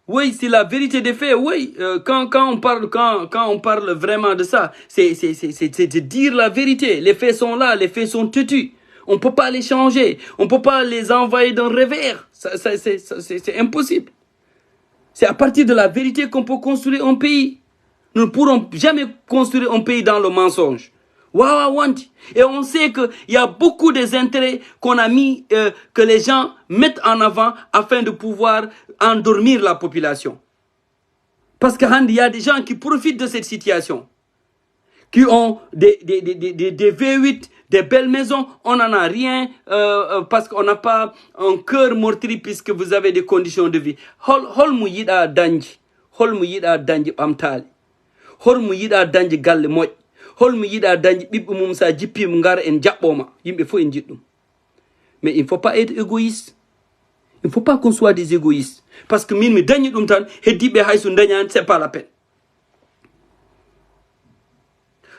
Oui, c'est la vérité des faits, oui. Quand on parle vraiment de ça, c'est de dire la vérité. Les faits sont là, les faits sont têtus. On ne peut pas les changer. On ne peut pas les envoyer d'un revers. C'est impossible. C'est à partir de la vérité qu'on peut construire un pays. Nous ne pourrons jamais construire un pays dans le mensonge. Et on sait qu'il y a beaucoup des intérêts qu'on a mis, que les gens mettent en avant afin de pouvoir endormir la population. Parce qu'il y a des gens qui profitent de cette situation, qui ont des V8, des belles maisons, on n'en a rien parce qu'on n'a pas un cœur meurtri puisque vous avez des conditions de vie. Hol mu yida danji, hol mu yida danji bamtali, hol mu yida danji galle moj. Holmi yida dañi ɓiɓɓe mum sa jippima ngara en jaɓɓoma yimɓe fof en jiɗɗum. Mais il ne faut pas être égoïste. Il ne faut pas qu'on soit des égoïstes. Parce que min mi dañi ɗum tan heddiɓe hayso dañani c'est pas la peine.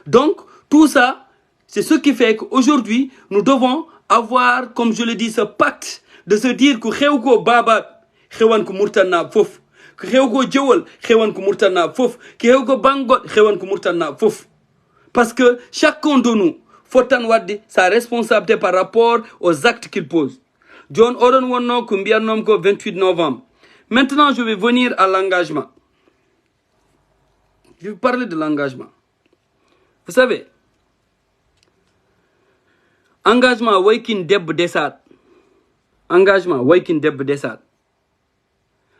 Donc tout ça c'est ce qui fait qu'aujourd'hui nous devons avoir, comme je le dis, ce pacte de se dire que xew ko baba xewan ko murtanna fof, que xew ko jewol xewan ko murtanna fof, que xew ko bangot xewan ko murtanna fof. Parce que chacun de nous, Fortan Waddi, sa responsabilité par rapport aux actes qu'il pose. John Oron Wonno, Kumbianom, 28 novembre. Maintenant, je vais venir à l'engagement. Je vais parler de l'engagement. Vous savez, engagement, Waking Deb Desat. Engagement, Waking Deb Desat.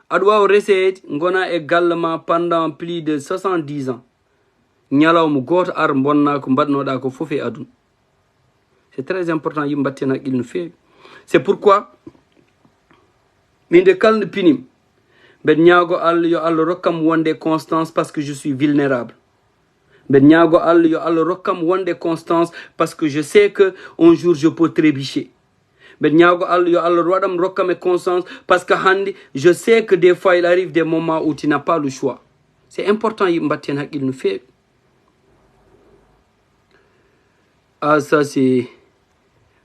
Adwa Reset, Ngona et Galma pendant plus de 70 ans. C'est très important. C'est pourquoi constance parce que je suis vulnérable. Constance parce que je sais que un jour je peux trébucher. Constance parce que je sais que des fois il arrive des moments où tu n'as pas le choix. C'est important. Ah, ça c'est,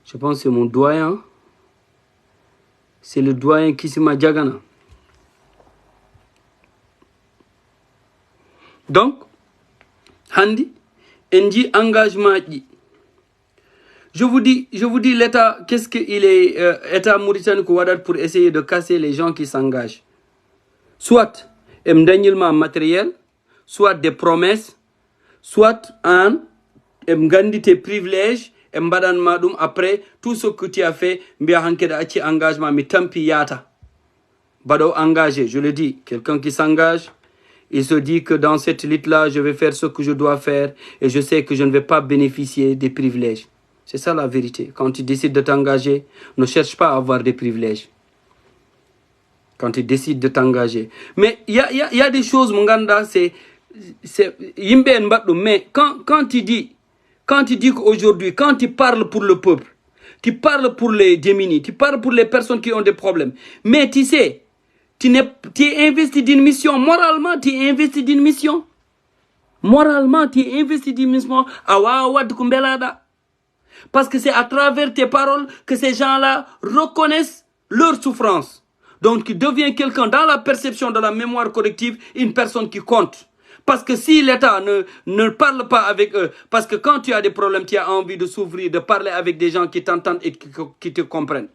je pense que c'est mon doyen. C'est le doyen Kissima Diagana. Donc, Handi, Endi engagement. Je vous dis l'État, qu'est-ce qu'il est, État mauritanien pour essayer de casser les gens qui s'engagent. Soit un matériel, soit des promesses, soit un tes privilèges, après tout ce que tu as fait, engagement, mais tant pis yata. Bado engagé, je le dis, quelqu'un qui s'engage, il se dit que dans cette lutte-là, je vais faire ce que je dois faire et je sais que je ne vais pas bénéficier des privilèges. C'est ça la vérité. Quand tu décides de t'engager, ne cherche pas à avoir des privilèges. Quand tu décides de t'engager. Mais il y a des choses, mon ganda, mais quand tu dis qu'aujourd'hui, quand tu parles pour le peuple, tu parles pour les démunis, tu parles pour les personnes qui ont des problèmes, mais tu sais, tu es investi d'une mission, moralement, tu es investi d'une mission. Moralement, tu es investi d'une mission. Parce que c'est à travers tes paroles que ces gens-là reconnaissent leur souffrance. Donc, tu deviens quelqu'un dans la perception de la mémoire collective, une personne qui compte. Parce que si l'État ne parle pas avec eux, parce que quand tu as des problèmes, tu as envie de s'ouvrir, de parler avec des gens qui t'entendent et qui te comprennent.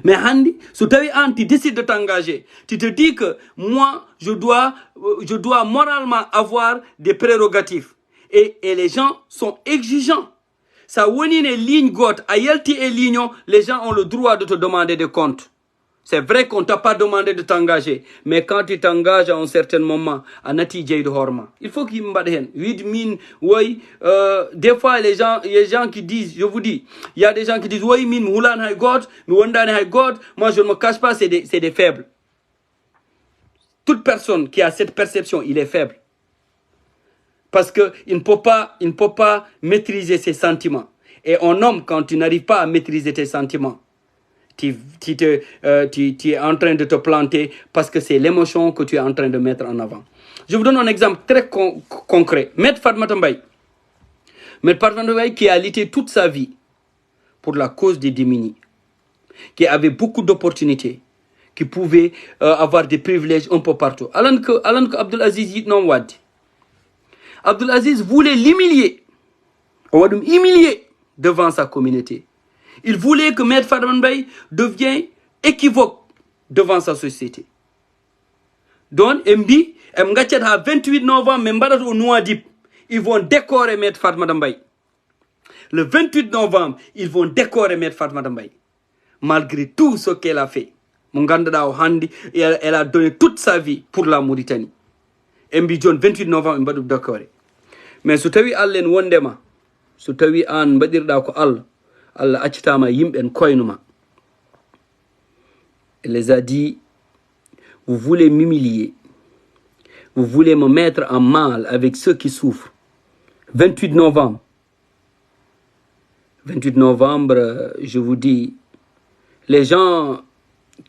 Mais Handi, si tu décides de t'engager, tu te dis que moi, je dois moralement avoir des prérogatives. Et les gens sont exigeants. Ça, on est ligne gauche, les gens ont le droit de te demander des comptes. C'est vrai qu'on ne t'a pas demandé de t'engager, mais quand tu t'engages à un certain moment, il faut qu'il me des fois, les gens qui disent, je vous dis, il y a des gens qui disent, moi je ne me cache pas, c'est des faibles. Toute personne qui a cette perception, il est faible. Parce qu'il ne peut pas maîtriser ses sentiments. Et un homme, quand tu n'arrives pas à maîtriser tes sentiments, tu es en train de te planter parce que c'est l'émotion que tu es en train de mettre en avant. Je vous donne un exemple très concret. Maître Fatmata Mbaye. Maître Fatmata Mbaye qui a lutté toute sa vie pour la cause des démunis, qui avait beaucoup d'opportunités, qui pouvait avoir des privilèges un peu partout. Alors que Abdul Aziz Yitnom Wad. Abdul Aziz voulait l'humilier devant sa communauté. Il voulait que Maître Fatmata Mbaye devienne équivoque devant sa société. Donc, le 28 novembre, ils vont décorer Maître Fatmata Mbaye. Le 28 novembre, ils vont décorer Maître Fatmata Mbaye. Malgré tout ce qu'elle a fait. Elle a donné toute sa vie pour la Mauritanie. Mbi John 28 novembre, ils vont décorer. Mais si tu as Allen Wondema, si tu as un Badirda ko Allah, Allah achitama yimben koynuma. Il les a dit, vous voulez m'humilier, vous voulez me mettre en mal avec ceux qui souffrent. 28 novembre, je vous dis, les gens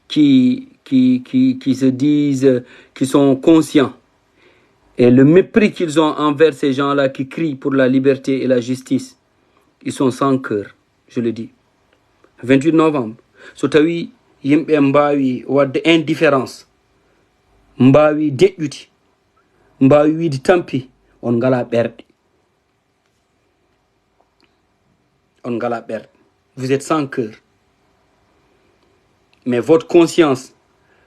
qui se disent, qui sont conscients, et le mépris qu'ils ont envers ces gens-là qui crient pour la liberté et la justice, ils sont sans cœur. Je le dis. 28 novembre. So tawi yimbe mbawi wadde indifférence. Mbawi deƴƴuti. Mbawi widi tampi on ngala berde. On ngala berde. Vous êtes sans cœur. Mais votre conscience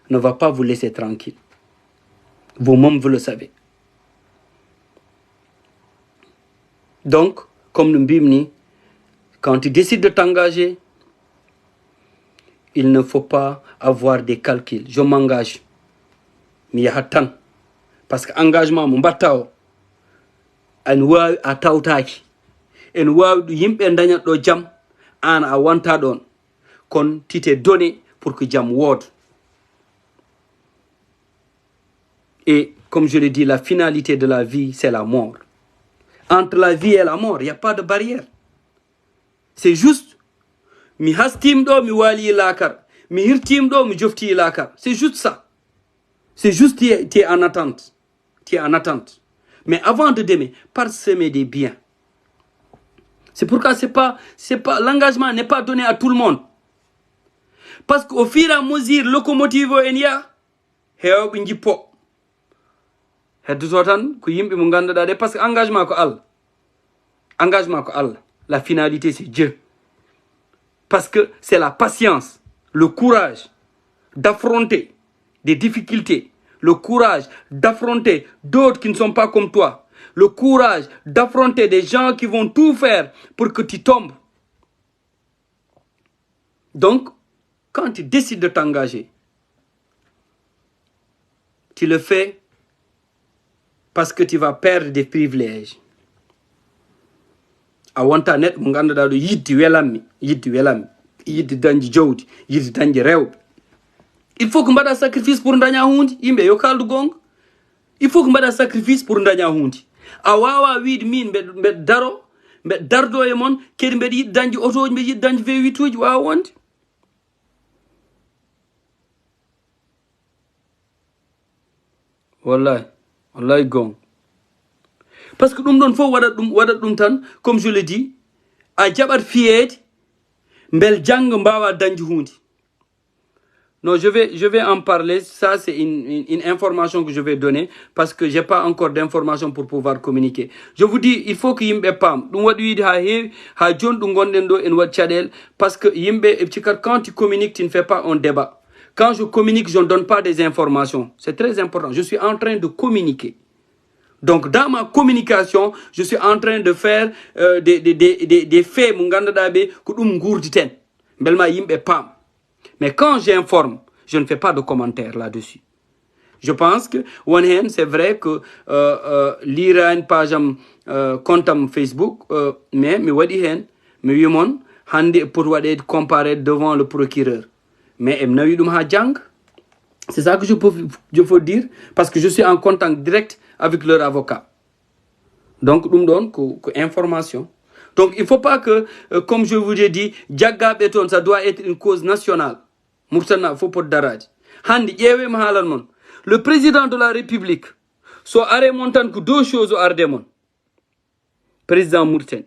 ne va pas vous laisser tranquille. Vous-même vous le savez. Donc, comme nous bimni, quand tu décides de t'engager, il ne faut pas avoir des calculs. Je m'engage. Mais il y a tant. Parce que l'engagement, mon batao, en wa a tautaki. En wa yimbe ndanya do jam, an a wanta don. Kon tu t'es donné pour que jam word. Et comme je l'ai dit, la finalité de la vie, c'est la mort. Entre la vie et la mort, il n'y a pas de barrière. C'est juste, mi hastim do mi wali lakar, mi hirtim do mi jofti lakar. C'est juste ça. C'est juste tu es en attente. Tu es en attente. Mais avant de demain, parsemer des biens. C'est pourquoi l'engagement n'est pas donné à tout le monde. Parce qu'au fur et à mesure, locomotive enya, heob injipo. Heddu sotan ko yimbe mo ganduda de parce que engagement ko Allah. Engagement ko Allah. la finalité c'est Dieu. Parce que c'est la patience, le courage d'affronter des difficultés, le courage d'affronter d'autres qui ne sont pas comme toi, le courage d'affronter des gens qui vont tout faire pour que tu tombes. Donc, quand tu décides de t'engager, tu le fais parce que tu vas perdre des privilèges. A wonta net mo ganduɗa ɗo yiddi welami yiddi dañji jawdi yiddi dañji rewɓe. Il faut que mbaɗa sacrifice pour daña hunde. Yimɓe yo kaldu gonga. Il faut que mbaɗa sacrifice pour daña hunde. A wawa wiide min mbeɗa daro mbeɗa dardo e mon kadi mbeɗa yiɗi dañji otoji mbeɗa yiɗi dañji V8 uji wawa wonde. wallahi gonga. Parce que ɗum ɗon fof waɗat ɗum tan comme je le dis a jaɓat fiyeede bel janggo mbawa dañde hunde. Non, je vais en parler. Ça, c'est une information que je vais donner parce que j'ai pas encore d'informations pour pouvoir communiquer. Je vous dis, il faut que yimɓe pam. Ɗum waɗi wiide ha heewi ha joni ɗum gonɗen ɗo en waɗi caɗele parce que yimɓe quand tu communiques, tu ne fais pas un débat. Quand je communique, je ne donne pas des informations. C'est très important. Je suis en train de communiquer. Donc, dans ma communication, je suis en train de faire des faits, mon gandaɗaɓe ko ɗum gurditen. Belma yimɓe pam. Mais quand j'informe, je ne fais pas de commentaires là-dessus. Je pense que c'est vrai que lire une page compte Facebook, mais mi waɗi hen mi wimon hande pour waɗe comparer devant le procureur. Mais em nawi ɗum ha jang. C'est ça que je peux dire parce que je suis en contact direct avec leur avocat. Donc, ɗum ɗon ko information. Donc, il ne faut pas que, comme je vous ai dit, Djagga Beton, ça doit être une cause nationale. Mourtana, faut pas d'arrêt. Handi, yewe mahalan mon. Le président de la République, so are montan que deux choses au ardemon. Président Mourten.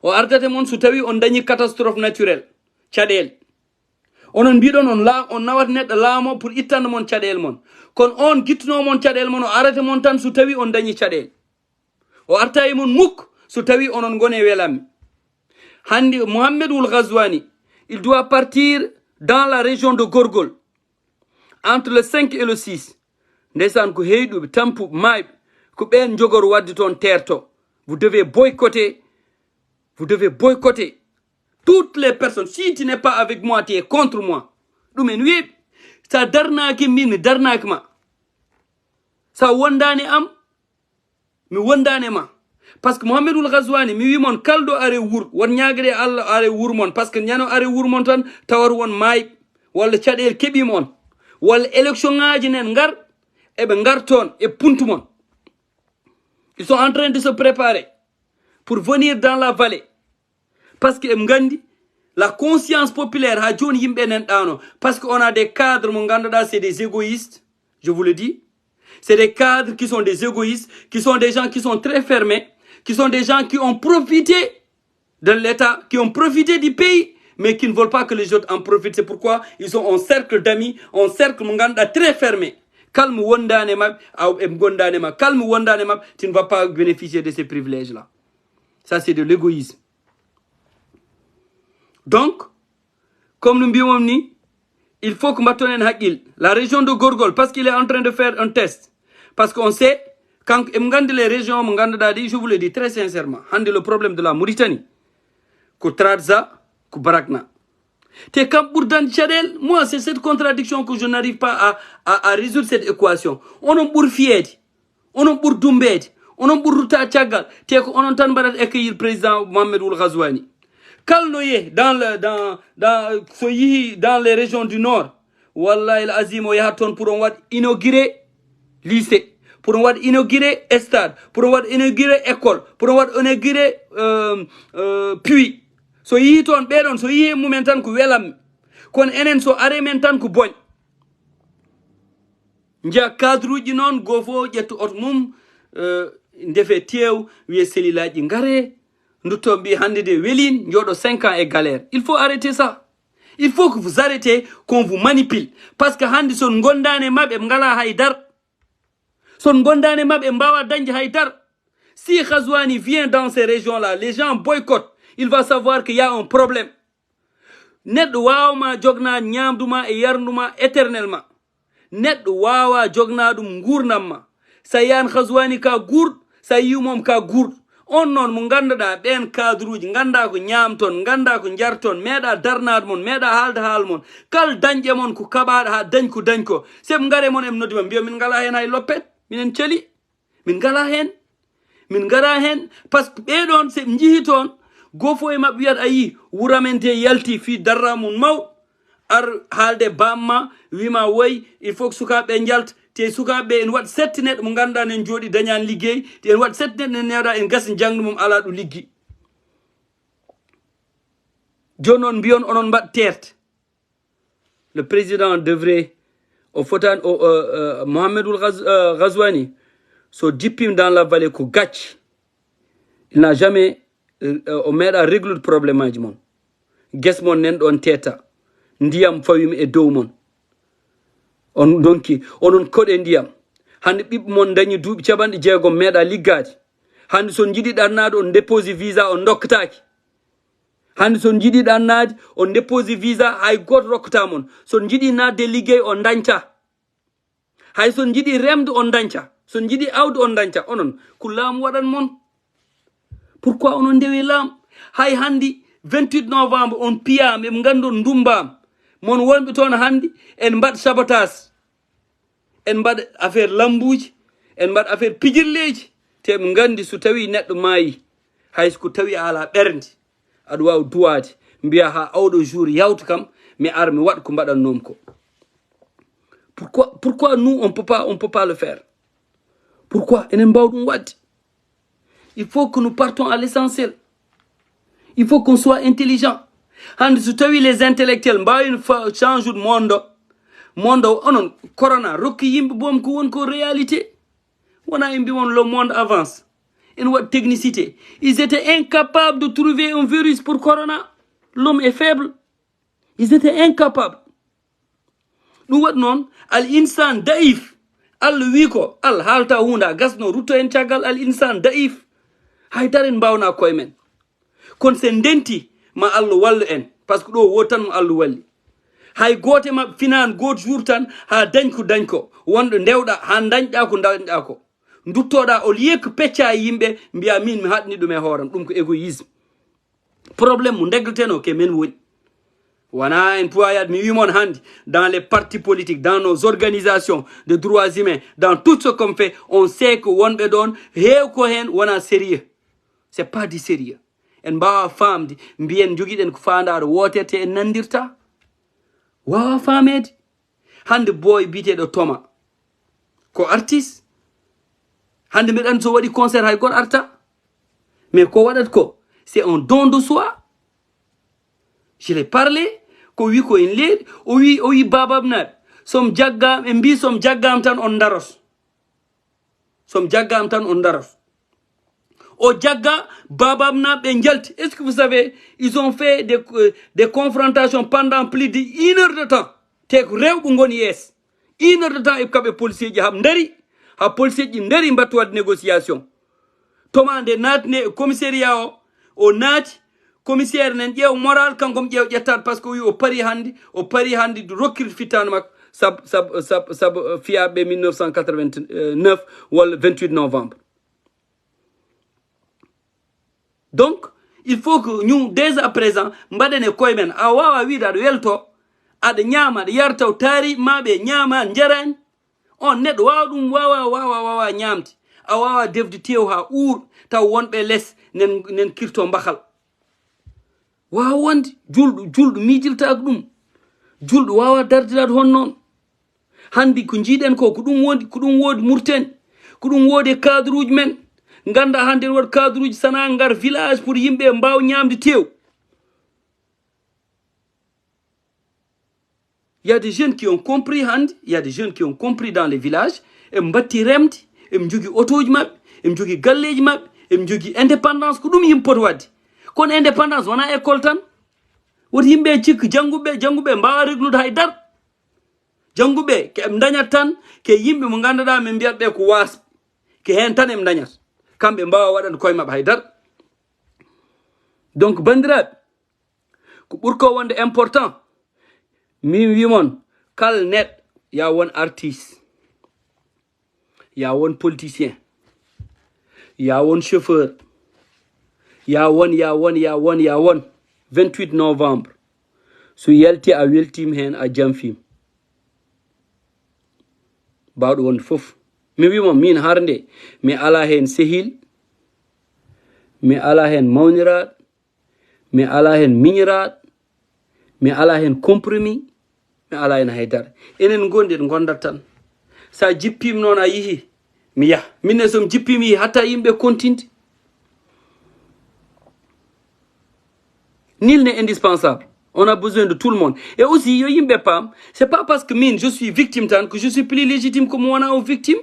O ardate mon so tawi on dañi catastrophe naturelle. Tchadel. Onon bidon on nawat net laamo pour ittande mon tchadel mon. Kon on gitno mon tchadel mon o arate mon tan so tawi on dañi tchadel. O arta e mon muk so tawi onon gone welami. Handi Mohamed Ould Ghazouani, il doit partir dans la région de Gorgol entre le 5 et le 6. Ndesan ko heyduɓe tampu mayɓe ko ɓen jogor wadde toon terto. Vous devez boycotter toutes les personnes. Si tu n'es pas avec moi, tu es contre moi. Ɗumen wiiɓe sa darnaki min mi darnaki ma. Sa wondani am mi wondani ma. Parce que Mohamed Ould Ghazouani mi wimon kaldo are wur won ñagade Allah are wur mon parce que ñano are wur mon tan tawar won may wala caɗel keɓi mon wala élection ngaji nen ngar eɓe ngarton e puntu mon. Ils sont en train de se préparer pour venir dans la vallée parce que ngandi la conscience populaire ha joni yimɓe nen ɗano parce que on a des cadres mo ganduɗa c'est des égoïstes, je vous le dis. C'est des cadres qui sont des égoïstes, qui sont des gens qui sont très fermés, qui sont des gens qui ont profité de l'État, qui ont profité du pays, mais qui ne veulent pas que les autres en profitent. C'est pourquoi ils ont un cercle d'amis, un cercle très fermé. Calme wondane mab, calme wondane mab, tu ne vas pas bénéficier de ces privilèges-là. Ça, c'est de l'égoïsme. Donc, comme nous disons, il faut que maintenant la région de Gorgol, parce qu'il est en train de faire un test, parce qu'on sait, quand les régions, je vous le dis très sincèrement, le problème de la Mauritanie, Koutradza, Koubarakna. Moi, c'est cette contradiction que je n'arrive pas à résoudre cette équation. On a pour Fied, on a pour Doumbed, on a pour Ruta Tchagal, on a pour accueillir le président Mohamed Ould Ghazouani. Kalnoye, dans les régions du Nord, Wallah el Azim, pour on va inaugurer lycée. Pour on inaugurer stade, pour on inaugurer école, pour on inaugurer puits. So yi ton ɓeɗon so yi mumen tan ko welam kono enen so are men tan ko boñ njiya cadre uji noon goo fo ƴettu oto mum ndefe tew wiye selilaji ngare dutto mbi hande de welin joɗo 5 ans et galère. Il faut arrêter ça. Il faut que vous arrêtez qu'on vous manipule parce que hande son gondane mabɓe ngala haydar son gondane mabɓe mbawa dañde haydar. Si Ghazouani vient dans ces régions-là, les gens boycottent. Il va savoir qu'il y a un problème. Net wawma jogna nyamduma e yarnuma éternellement. Net wawa jogna dum gurnamma. Sa yan Ghazouani ka gourd, sa yumom ka gourd. On non mo ganduɗa ɓen cadruji ganda ko ñamton ganda ko jarton meeɗa darnade mon meeɗa haalde haal mon kal dañƴe mon ko kaɓaɗa ha dañ ko dañ ko seɓe gaare mon em noddima mbiya min ngala hen hay loppet minen cali min ngala hen min gara hen par ce que ɓeɗon seɓe jihi toon gofo e mabɓe wiyata ayi wuramen te yalti fi darra mum mawɗo ar haalde bamma wima woyi il faut que sukaɓe jalta te sukaɓe en wat 7 neɗɗo mo ganduɗa nen jooɗi dañani liggey te en wat 7 neɗɗo en newɗa en gasi jangdu mum ala ɗo liggi joni noon mbiyon onon mbaɗ terte le président devrait o fotan Mohamedoul Ghazouani so jippim dans la vallée ko gacci il n'a jamais o meeɗa réglude probléme aji mon gues mon nen ɗon teta ndiyam fawimi e dow mon on donki onon koɗe ndiyam hande ɓiɓɓe mon dañi duuɓi caɓanɗe jeegom meeɗa liggade hande son jiiɗi ɗannade on déposi visa on dokkataki hande son jiiɗi ɗannade on déposi visa hay goto rokkata mon son jiiɗi nadde liggey on dañca hay son jiiɗi remde on dañca son jiiɗi awde on dañca onon ko laamu waɗan mon pourquoi onon ndewi laam hay handi 28 novembre on piyam eɓe gandon ndumbam mon wonɓe toon handi en mbaɗ sabotage en mbaɗa affaire lambuji en mbaɗa affaire pijirleji te ɓe gandi so tawi neɗɗo maayi haysko tawi ala ɓernde aɗa wawi duwade mbiya ha awɗo jour yawta kam mi ara mi waɗa ko mbaɗannom ko pourquoi nous on peut pas le faire pourquoi enen mbaw ɗum wadde il faut que nous partons à l'essentiel il faut qu'on soit intelligent hande so tawi les intellectuels mbawino change ude monde onon corona rokki yimɓe boom ko woni ko réalité wona e mbiwon le monde avance en waɗi technicité ils étaient incapables de trouver un virus pour corona l'homme est faible ils étaient incapables ɗum waɗi noon al insan daif allah wi ko allah haalta hunde a gasno rutto en caggal al insan daif haydara en mbawna koye men kono sen ndenti ma Allah wallu en par ce que ɗo wo tan mo Allah walli hay goote maɓɓe finani goto jour tan ha dañ ko wonɗo ndewɗa ha dañɗa ko dañɗa ko duttoɗa o lieu que pecca e yimɓe mbiya min mi haɗni ɗum e hooram ɗum ko égoïsme probléme mo degleten ke men woni wona en poyade mi wimon hande dans les partis politiques dans nos organisations de droits humains dans tout ce qu'on fait on sait que wonɓe ɗon heew ko hen wona sérieux c'est pas du sérieux en mbawa famde mbiyen joguiɗen ko fandare woterte en nandirta wawa famede hande boy biteɗo Toma ko artiste hande mbiɗan so waɗi concert hay goto arta mais ko waɗat ko c'est un don de soi je l'ai parlé ko wi ko en leydi o wi babam naɓe som jaggam e mbi som jaggam tan on daros som jaggam tan on daros au Djaga, Babam Nab et Njalt. Est-ce que vous savez, ils ont fait des confrontations pendant plus d'1 heure de temps. Tek rew bungon yes. 1 heure de temps et kabe policier ji ham ndari. Ha policier ji ndari mbatu de négociation. Toma de natne commissariat o nati commissaire nen jew moral kankom jew jettat parce que o pari handi du rokkir fitan mak sab fiabe 1989 wala 28 novembre. Donc, il faut que nous, dès à présent, mbadene koymen, a wawa wida do welto, ad nyama, de yartaw tari, mabe nyama, njaren, on net wawadum wawa nyamti, a wawa defdi tew ha taw wonbe les nen kirto mbakal. Wawa wandi, juldu mijilta ɗum, juldu wawa dardirat hon non. Handi ko jiiden ko ɗum wodi murten, ko ɗum wodi cadre men. Ganda hande wat cadre sana ngar village pour yimbe mbaw ñamde tew. Il y a des jeunes qui ont compris hande, il y a des jeunes qui ont compris dans les villages e mbatti remde e jogi autoji mabbe e jogi galleji mabbe e jogi indépendance ko dum yimpot wadde kon indépendance wana école tan wot yimbe cik jangube mbawa reglude hay dar jangube ke dañat tan ke yimbe mo ganduɗa men mbiyat be ko was ke hen tan em dañat kamɓe mbawa waɗande koye maɓɓe haydara. Donc bandiraɓe ko ɓurko wonde important min wimon kala neɗɗo ya won artiste, ya won politicien, ya won chauffeur, ya won 28 novembre so yalti a weltima hen a jamfima bawɗo wonde foof. mi wimon min harde mi ala hen sehil, mi ala hen mawniraɗo, mi ala hen miñiraɗo, mi ala hen compromis, mi ala hen haydara. enen gondi ɗo gondat tan. sa jippima noon a yihi mi yaha, minne somi jippimi yihi hatta yimɓe continde. Nul n'est indispensable. On a besoin de tout le monde. Et aussi, yo yimɓe pam, c'est pas parce que je suis victime tan que je suis plus légitime que moi aux victimes.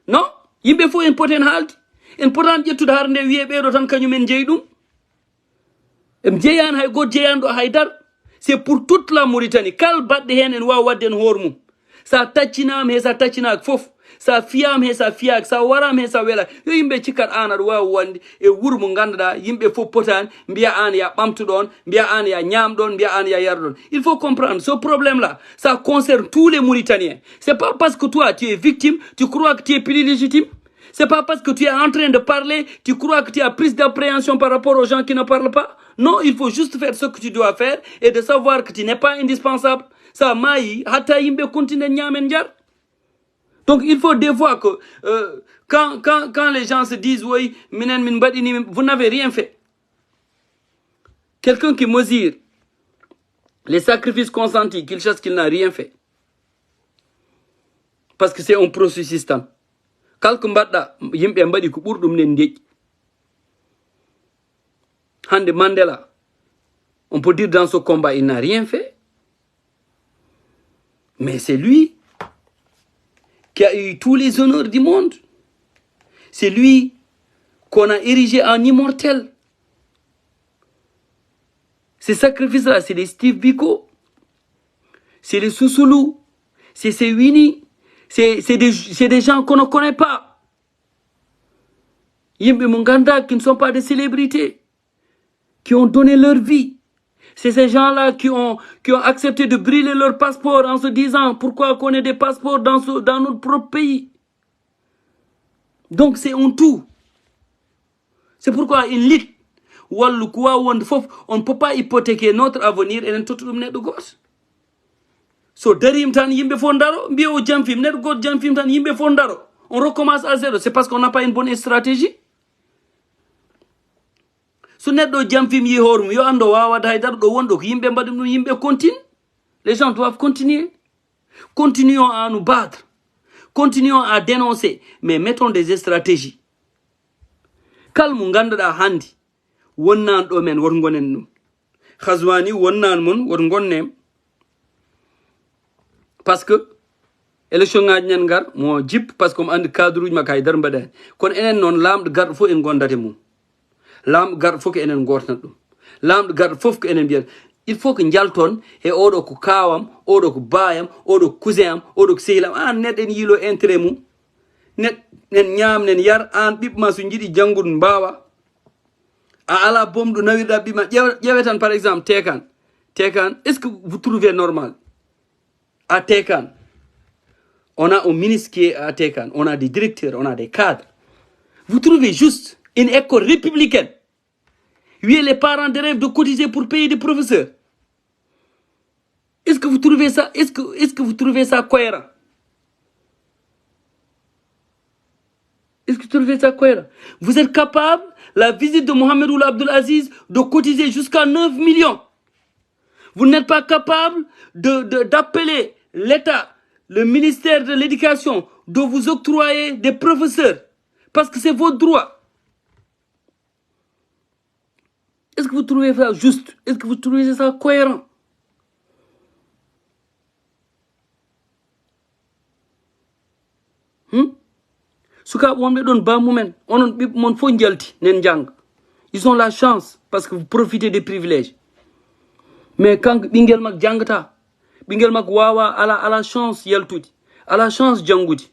Non, yimɓe faut en poten haalde. En potan ƴettude har nde wiye ɓeɗo tan kañumen jeeyi ɗum. En jeeyani hay goto jeeyani ɗo haydara. C'est pour toute la Mauritanie. Kal baɗɗe hen en wawa wadde en hoore mum. Sa taccinama he sa taccinaka foof. Sa fiyama he sa fiyaka, sa warama he sa welaka. Yo yimɓe cikkat an aɗa wawi wonde e wuuro mo ganduɗa yimɓe fof potani mbiya an ya ɓamtuɗon, mbiya an ya ñamɗon, mbiya an ya yarɗon. Il faut comprendre ce problème-là, ça concerne tous les Mauritaniens. C'est pas parce que toi tu es victime, tu crois que tu es plus légitime. C'est pas parce que tu es en train de parler, tu crois que tu as plus d'appréhension par rapport aux gens qui ne parlent pas. Non, il faut juste faire ce que tu dois faire et de savoir que tu n'es pas indispensable. Ça maï, hata yimɓe continue ñamen jar. Donc il faut des fois que quand les gens se disent oui, vous n'avez rien fait. Quelqu'un qui mesure les sacrifices consentis, qu'il cherche qu'il n'a rien fait. Parce que c'est un processus tam. Kalko mbaɗɗa yimɓe mbaɗi ko ɓurɗum nen deƴƴi. Hande Mandela, on peut dire dans ce combat, il n'a rien fait. Mais c'est lui qui a eu tous les honneurs du monde. C'est lui qu'on a érigé en immortel. Ces sacrifices-là, c'est les Steve Biko, c'est les Sousoulou, c'est ces Winnie, c'est des gens qu'on ne connaît pas. Yimbe Munganda qui ne sont pas des célébrités, qui ont donné leur vie. C'est ces gens-là qui ont accepté de brûler leur passeport en se disant pourquoi qu'on ait des passeports dans notre propre pays. Donc c'est un tout. C'est pourquoi une lutte, on ne peut pas hypothéquer notre avenir et tout le monde de gauche. So darim tan yimbe fondaro, mbi o jamfim, net got jamfim tan yimbe fondaro. On recommence à zéro. C'est parce qu'on n'a pas une bonne stratégie. So neɗɗo jamfim yi horum yo ando wawade haydara ɗo wonɗo ko yimɓe mbaɗum ɗum yimɓe continue. Les gens doivent continuer. Continuons à nous battre. Continuons à dénoncer. Mais mettons des stratégies. Kal mo ganduɗa handi wonnan ɗo men wot gonen ɗum. Khazwani wonnan mon wot gonnem. Parce que élection ngaji ñan gar mo jip parce que mo andi cadre uji makko haydara mbaɗani. Kono enen noon lamɗo garɗo fof en gondate mum. Lam gar fof ko enen gortan ɗum. Lamɗo garɗo fof ko enen mbiyata il faut que jalton e oɗo ko kawam, oɗo ko bayam, oɗo ko cousin am, oɗo ko sehilam. An neɗɗo en yilo intérêt mum. Nen ñam nen yar an ɓiɓma so jiiɗi janggude mbawa. A ala bomɗo nawirɗa ɓiɓma ƴewe tan par exemple Tekan. Tekan, est-ce que vous trouvez normal? À Tekan, on a un ministre qui est à Tekan, on a des directeurs, on a des cadres. Vous trouvez juste une école républicaine. Oui, les parents de rêve de cotiser pour payer des professeurs. Est-ce que vous trouvez ça, est-ce que vous trouvez ça cohérent? Est-ce que vous trouvez ça cohérent? Vous êtes capable, la visite de Mohamed Ould Abdel Aziz, de cotiser jusqu'à 9 millions. Vous n'êtes pas capable d'appeler l'État, le ministère de l'Éducation, de vous octroyer des professeurs. Parce que c'est votre droit. Est-ce que vous trouvez ça juste? Est-ce que vous trouvez ça cohérent? Ils ont la chance parce que vous profitez des privilèges. Mais quand Bingel Mak Jangata, Bingel Mak Wawa a la chance Yaltuti, a la chance Djangouti,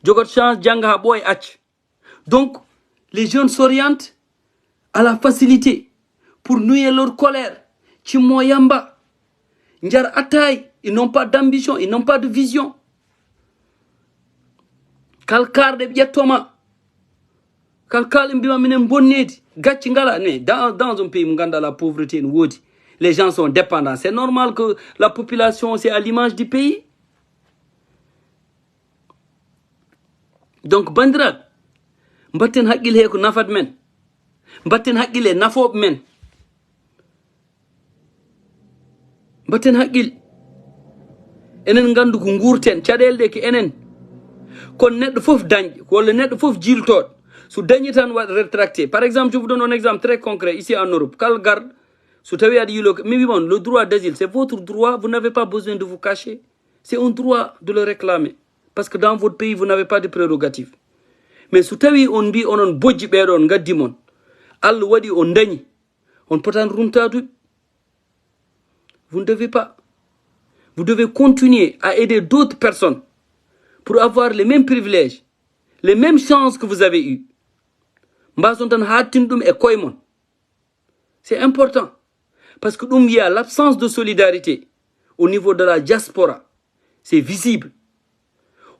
Jogot chance Djanga Boy Ach. Donc, les jeunes s'orientent à la facilité pour nouer leur colère. Chimoyamba, Njar Ataï, ils n'ont pas d'ambition, ils n'ont pas de vision. Kalkar de Biatoma, Kalkal Mbima Minem Bonneti, Gatchingala, dans un pays où la pauvreté est une les gens sont dépendants. C'est normal que la population, c'est à l'image du pays. Donc, Bandra, mbatten haqqil he ko nafat men, mbatten haqqil e nafoɓe men, mbatten haqqil enen gandu ko gurten caɗele ɗe ko enen kon neɗɗo fof dañƴe walla neɗɗo fof jiltoɗo so dañi tan waɗa rétracté. Par exemple, je vous donne un exemple très concret ici en Europe. Kal garde so tawi aɗa yilo mais wimon le droit d'asile c'est votre droit, vous n'avez pas besoin de vous cacher, c'est un droit de le réclamer parce que dans votre pays vous n'avez pas de prérogatives. Mais so tawi on mbi onon bojji ɓeɗon gaddi mon Allah waɗi on dañi on potan rumtaduɓe. Vous ne devez pas, vous devez continuer à aider d'autres personnes pour avoir les mêmes privilèges, les mêmes chances que vous avez eues. Mbason tan hattin ɗum e koye mon. C'est important parce que il y a l'absence de solidarité au niveau de la diaspora, c'est visible.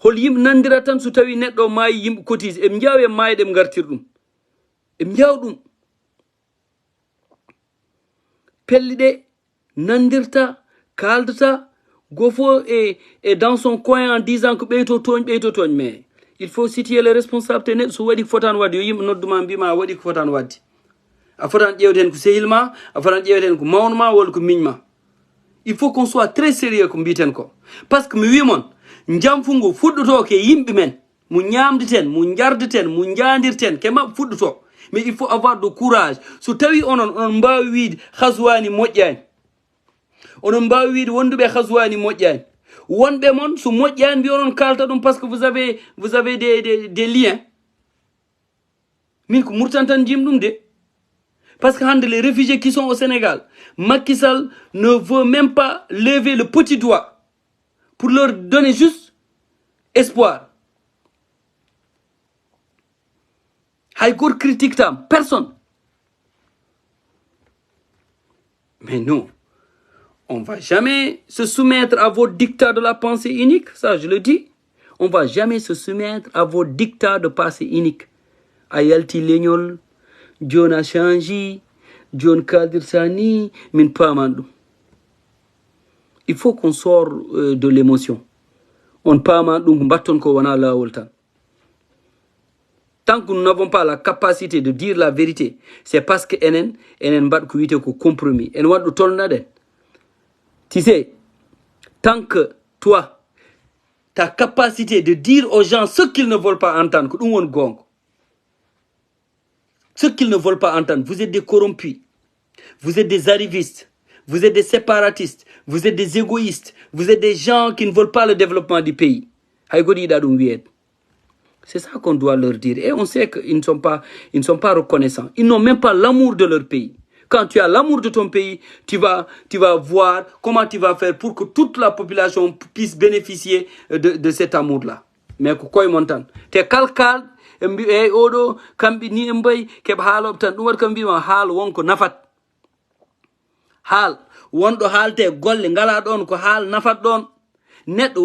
Hol yimɓe nandira tan so tawi neɗɗo maayi yimɓe cotise eɓe jawi e maayde ɓe gartir ɗum eɓe jaw ɗum pelli ɗe nandirta kaldata gofo et dans son coin en disant que ɓeyto toñ. Mais il faut situer les responsabilités. Neɗɗo so waɗi ko fotani wadde yo yimɓe nodduma mbima a waɗi ko fotani wadde, a fotan ƴewde hen ko sehil ma, a fotan ƴewde hen ko mawno ma walla ko miñ ma. Il faut qu'on soit très sérieux ko mbiten ko parce que mi wimon jamfungo fuɗɗoto ke yimɓe men mo ñamditen mo jardeten mo jandirten ke mabɓe fuɗɗoto. Mais il faut avoir de courage. So tawi onon mbawi wiide haswani moƴƴani, onon mbawi wiide wonduɓe haswani moƴƴani, wonɓe mon so moƴƴani mbi onon kalta ɗum parce que vous avez des liens. Min ko murtan tan jim ɗum de. Parce que hande les réfugiés qui sont au Sénégal, Macky Sall ne veut même pas lever le petit doigt pour leur donner juste espoir. Haïkour critique tam, personne. Mais nous, on ne va jamais se soumettre à vos dictats de la pensée unique, ça je le dis. On ne va jamais se soumettre à vos dictats de pensée unique. Ayalti Legnol, John a changé, John Kadir Sani, min pamandou. Il faut qu'on sorte de l'émotion. On pamandou mbaton ko wana lawol tan. Tant que nous n'avons pas la capacité de dire la vérité, c'est parce que enen bat ko wite ko compromis. En wadu tolnaden. Tu sais, tant que toi, ta capacité de dire aux gens ce qu'ils ne veulent pas entendre, que nous on gong. Ce qu'ils ne veulent pas entendre, vous êtes des corrompus, vous êtes des arrivistes, vous êtes des séparatistes, vous êtes des égoïstes, vous êtes des gens qui ne veulent pas le développement du pays. C'est ça qu'on doit leur dire. Et on sait qu'ils ne sont pas reconnaissants. Ils n'ont même pas l'amour de leur pays. Quand tu as l'amour de ton pays, tu vas voir comment tu vas faire pour que toute la population puisse bénéficier de cet amour-là. Mais quoi ils montent? T'es calcal. Mbi e oɗo kamɓe ni e mbayi keɓe haaloɓe tan ɗum waɗi kam mbima haal wonko nafat. Haal wonɗo haalte golle ngala ɗon ko haal nafat ɗon. Neɗɗo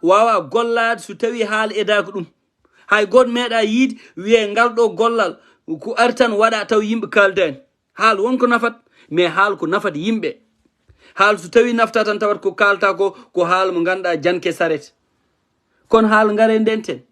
wawa gollade so tawi haal edako ɗum. Hay goto meeɗa yiide wiye ngal ɗo gollal ko ari tan waɗa taw yimɓe kaldani. Haal wonko nafat, mais haal ko nafat yimɓe. Haal so tawi nafta tan tawat ko kalta ko haal mo ganduɗa janke saret. Kono haal ngare ndenten,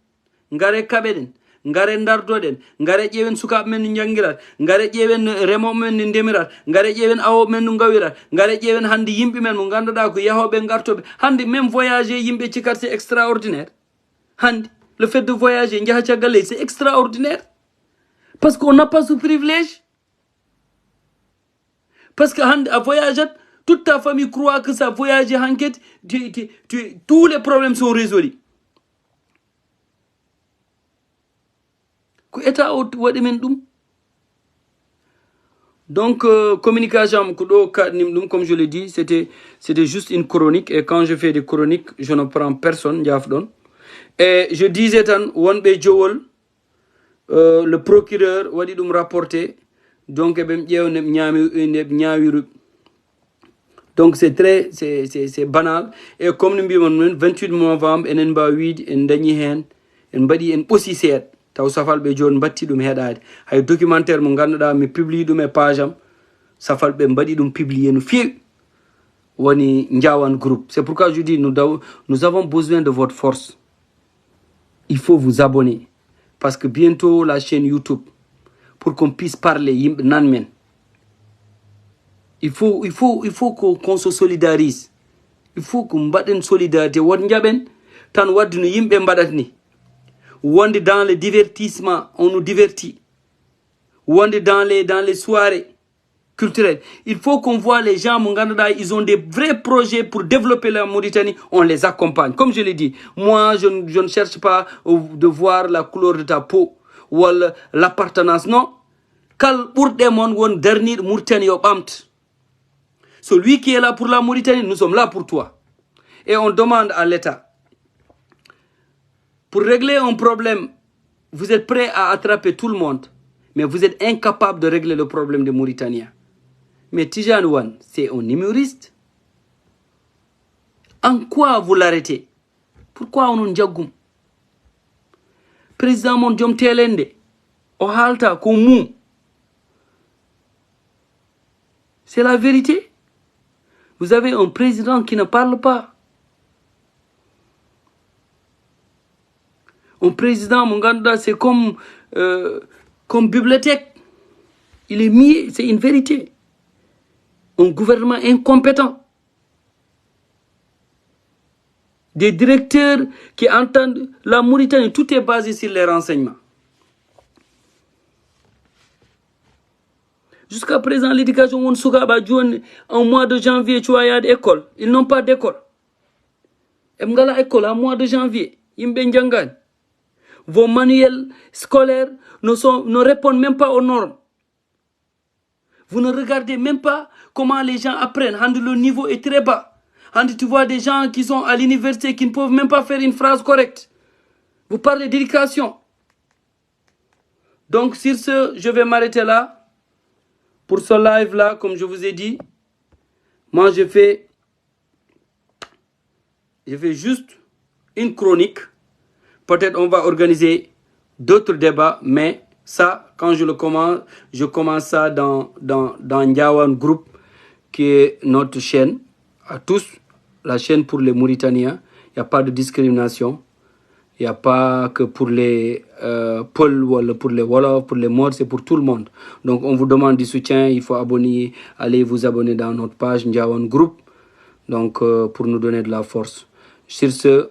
ngare kaɓeɗen, ngare dardoɗen, ngare ƴeewen sukaɓe men no jangirat, ngare ƴeewen remoɓe men no ndemirat, ngare ƴeewen awoɓe men no gawirat, ngare ƴeewen hande yimɓe men mo ganduɗa ko yahoɓe gartoɓe. Hande même voyager yimɓe cikat c'est extraordinaire. Hande le fait de voyager jaha caggal leydi c'est extraordinaire. Parce qu'on n'a pas ce privilège. Parce que hande a voyageat, toute ta famille croit que ça voyage enquête, tous les problèmes sont résolus. Donc, communication, comme je l'ai dit, c'était juste une chronique. Et quand je fais des chroniques, je ne prends personne. Et je disais, le procureur wadi dum rapporté donc donc c'est très c'est banal et comme nous bimon 28 novembre enen ba wiidi en dañi hen en badi en aussi set taw safalbe jon batti dum hedaade hay documentaire mo ganduda mi publie dum e page am safalbe badi dum publier no feewi woni Ndiawane Group. C'est pourquoi je dis nous avons besoin de votre force. Il faut vous abonner parce que bientôt la chaîne YouTube pour qu'on puisse parler nanmen. Il faut qu'on se solidarise. Il faut qu'on batte une solidarité. Won jaben tan waddu no yimbe mbadatni. Wonde dans le divertissement, on nous divertit. Wonde dans les soirées culturelles. Il faut qu'on voit les gens, ils ont des vrais projets pour développer la Mauritanie. On les accompagne. Comme je l'ai dit, moi, je ne cherche pas de voir la couleur de ta peau ou l'appartenance. Non. Dernier Mauritanie. Celui qui est là pour la Mauritanie, nous sommes là pour toi. Et on demande à l'État, pour régler un problème, vous êtes prêts à attraper tout le monde, mais vous êtes incapable de régler le problème des Mauritaniens. Mais Tijan Wan, c'est un humoriste. En quoi vous l'arrêtez? Pourquoi on diagoum? Président mon Diom Telende, o halta ko mou. C'est la vérité. Vous avez un président qui ne parle pas. Un président, mon gars, c'est comme bibliothèque. Il est mis, c'est une vérité. Un gouvernement incompétent. Des directeurs qui entendent la Mauritanie, tout est basé sur les renseignements. Jusqu'à présent, l'éducation, on en mois de janvier, tu vois, il y a des écoles. Ils n'ont pas d'école. Et m'gala école en mois de janvier, vos manuels scolaires ne répondent même pas aux normes. Vous ne regardez même pas comment les gens apprennent. Le niveau est très bas. Tu vois des gens qui sont à l'université qui ne peuvent même pas faire une phrase correcte. Vous parlez d'éducation. Donc, sur ce, je vais m'arrêter là. Pour ce live-là, comme je vous ai dit, moi, je fais juste une chronique. Peut-être on va organiser d'autres débats, mais ça, quand je commence ça dans Ndiawane Group, qui est notre chaîne, à tous, la chaîne pour les Mauritaniens. Il n'y a pas de discrimination. Il n'y a pas que pour les Peuls ou pour les Wolof, pour les Morts, c'est pour tout le monde. Donc on vous demande du soutien, il faut allez vous abonner dans notre page Ndiawane Group, donc pour nous donner de la force. Sur ce,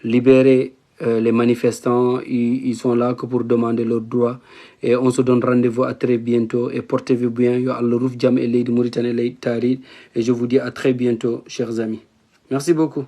libérer les manifestants, ils sont là que pour demander leurs droits. Et on se donne rendez-vous à très bientôt. Et portez-vous bien. Et je vous dis à très bientôt, chers amis. Merci beaucoup.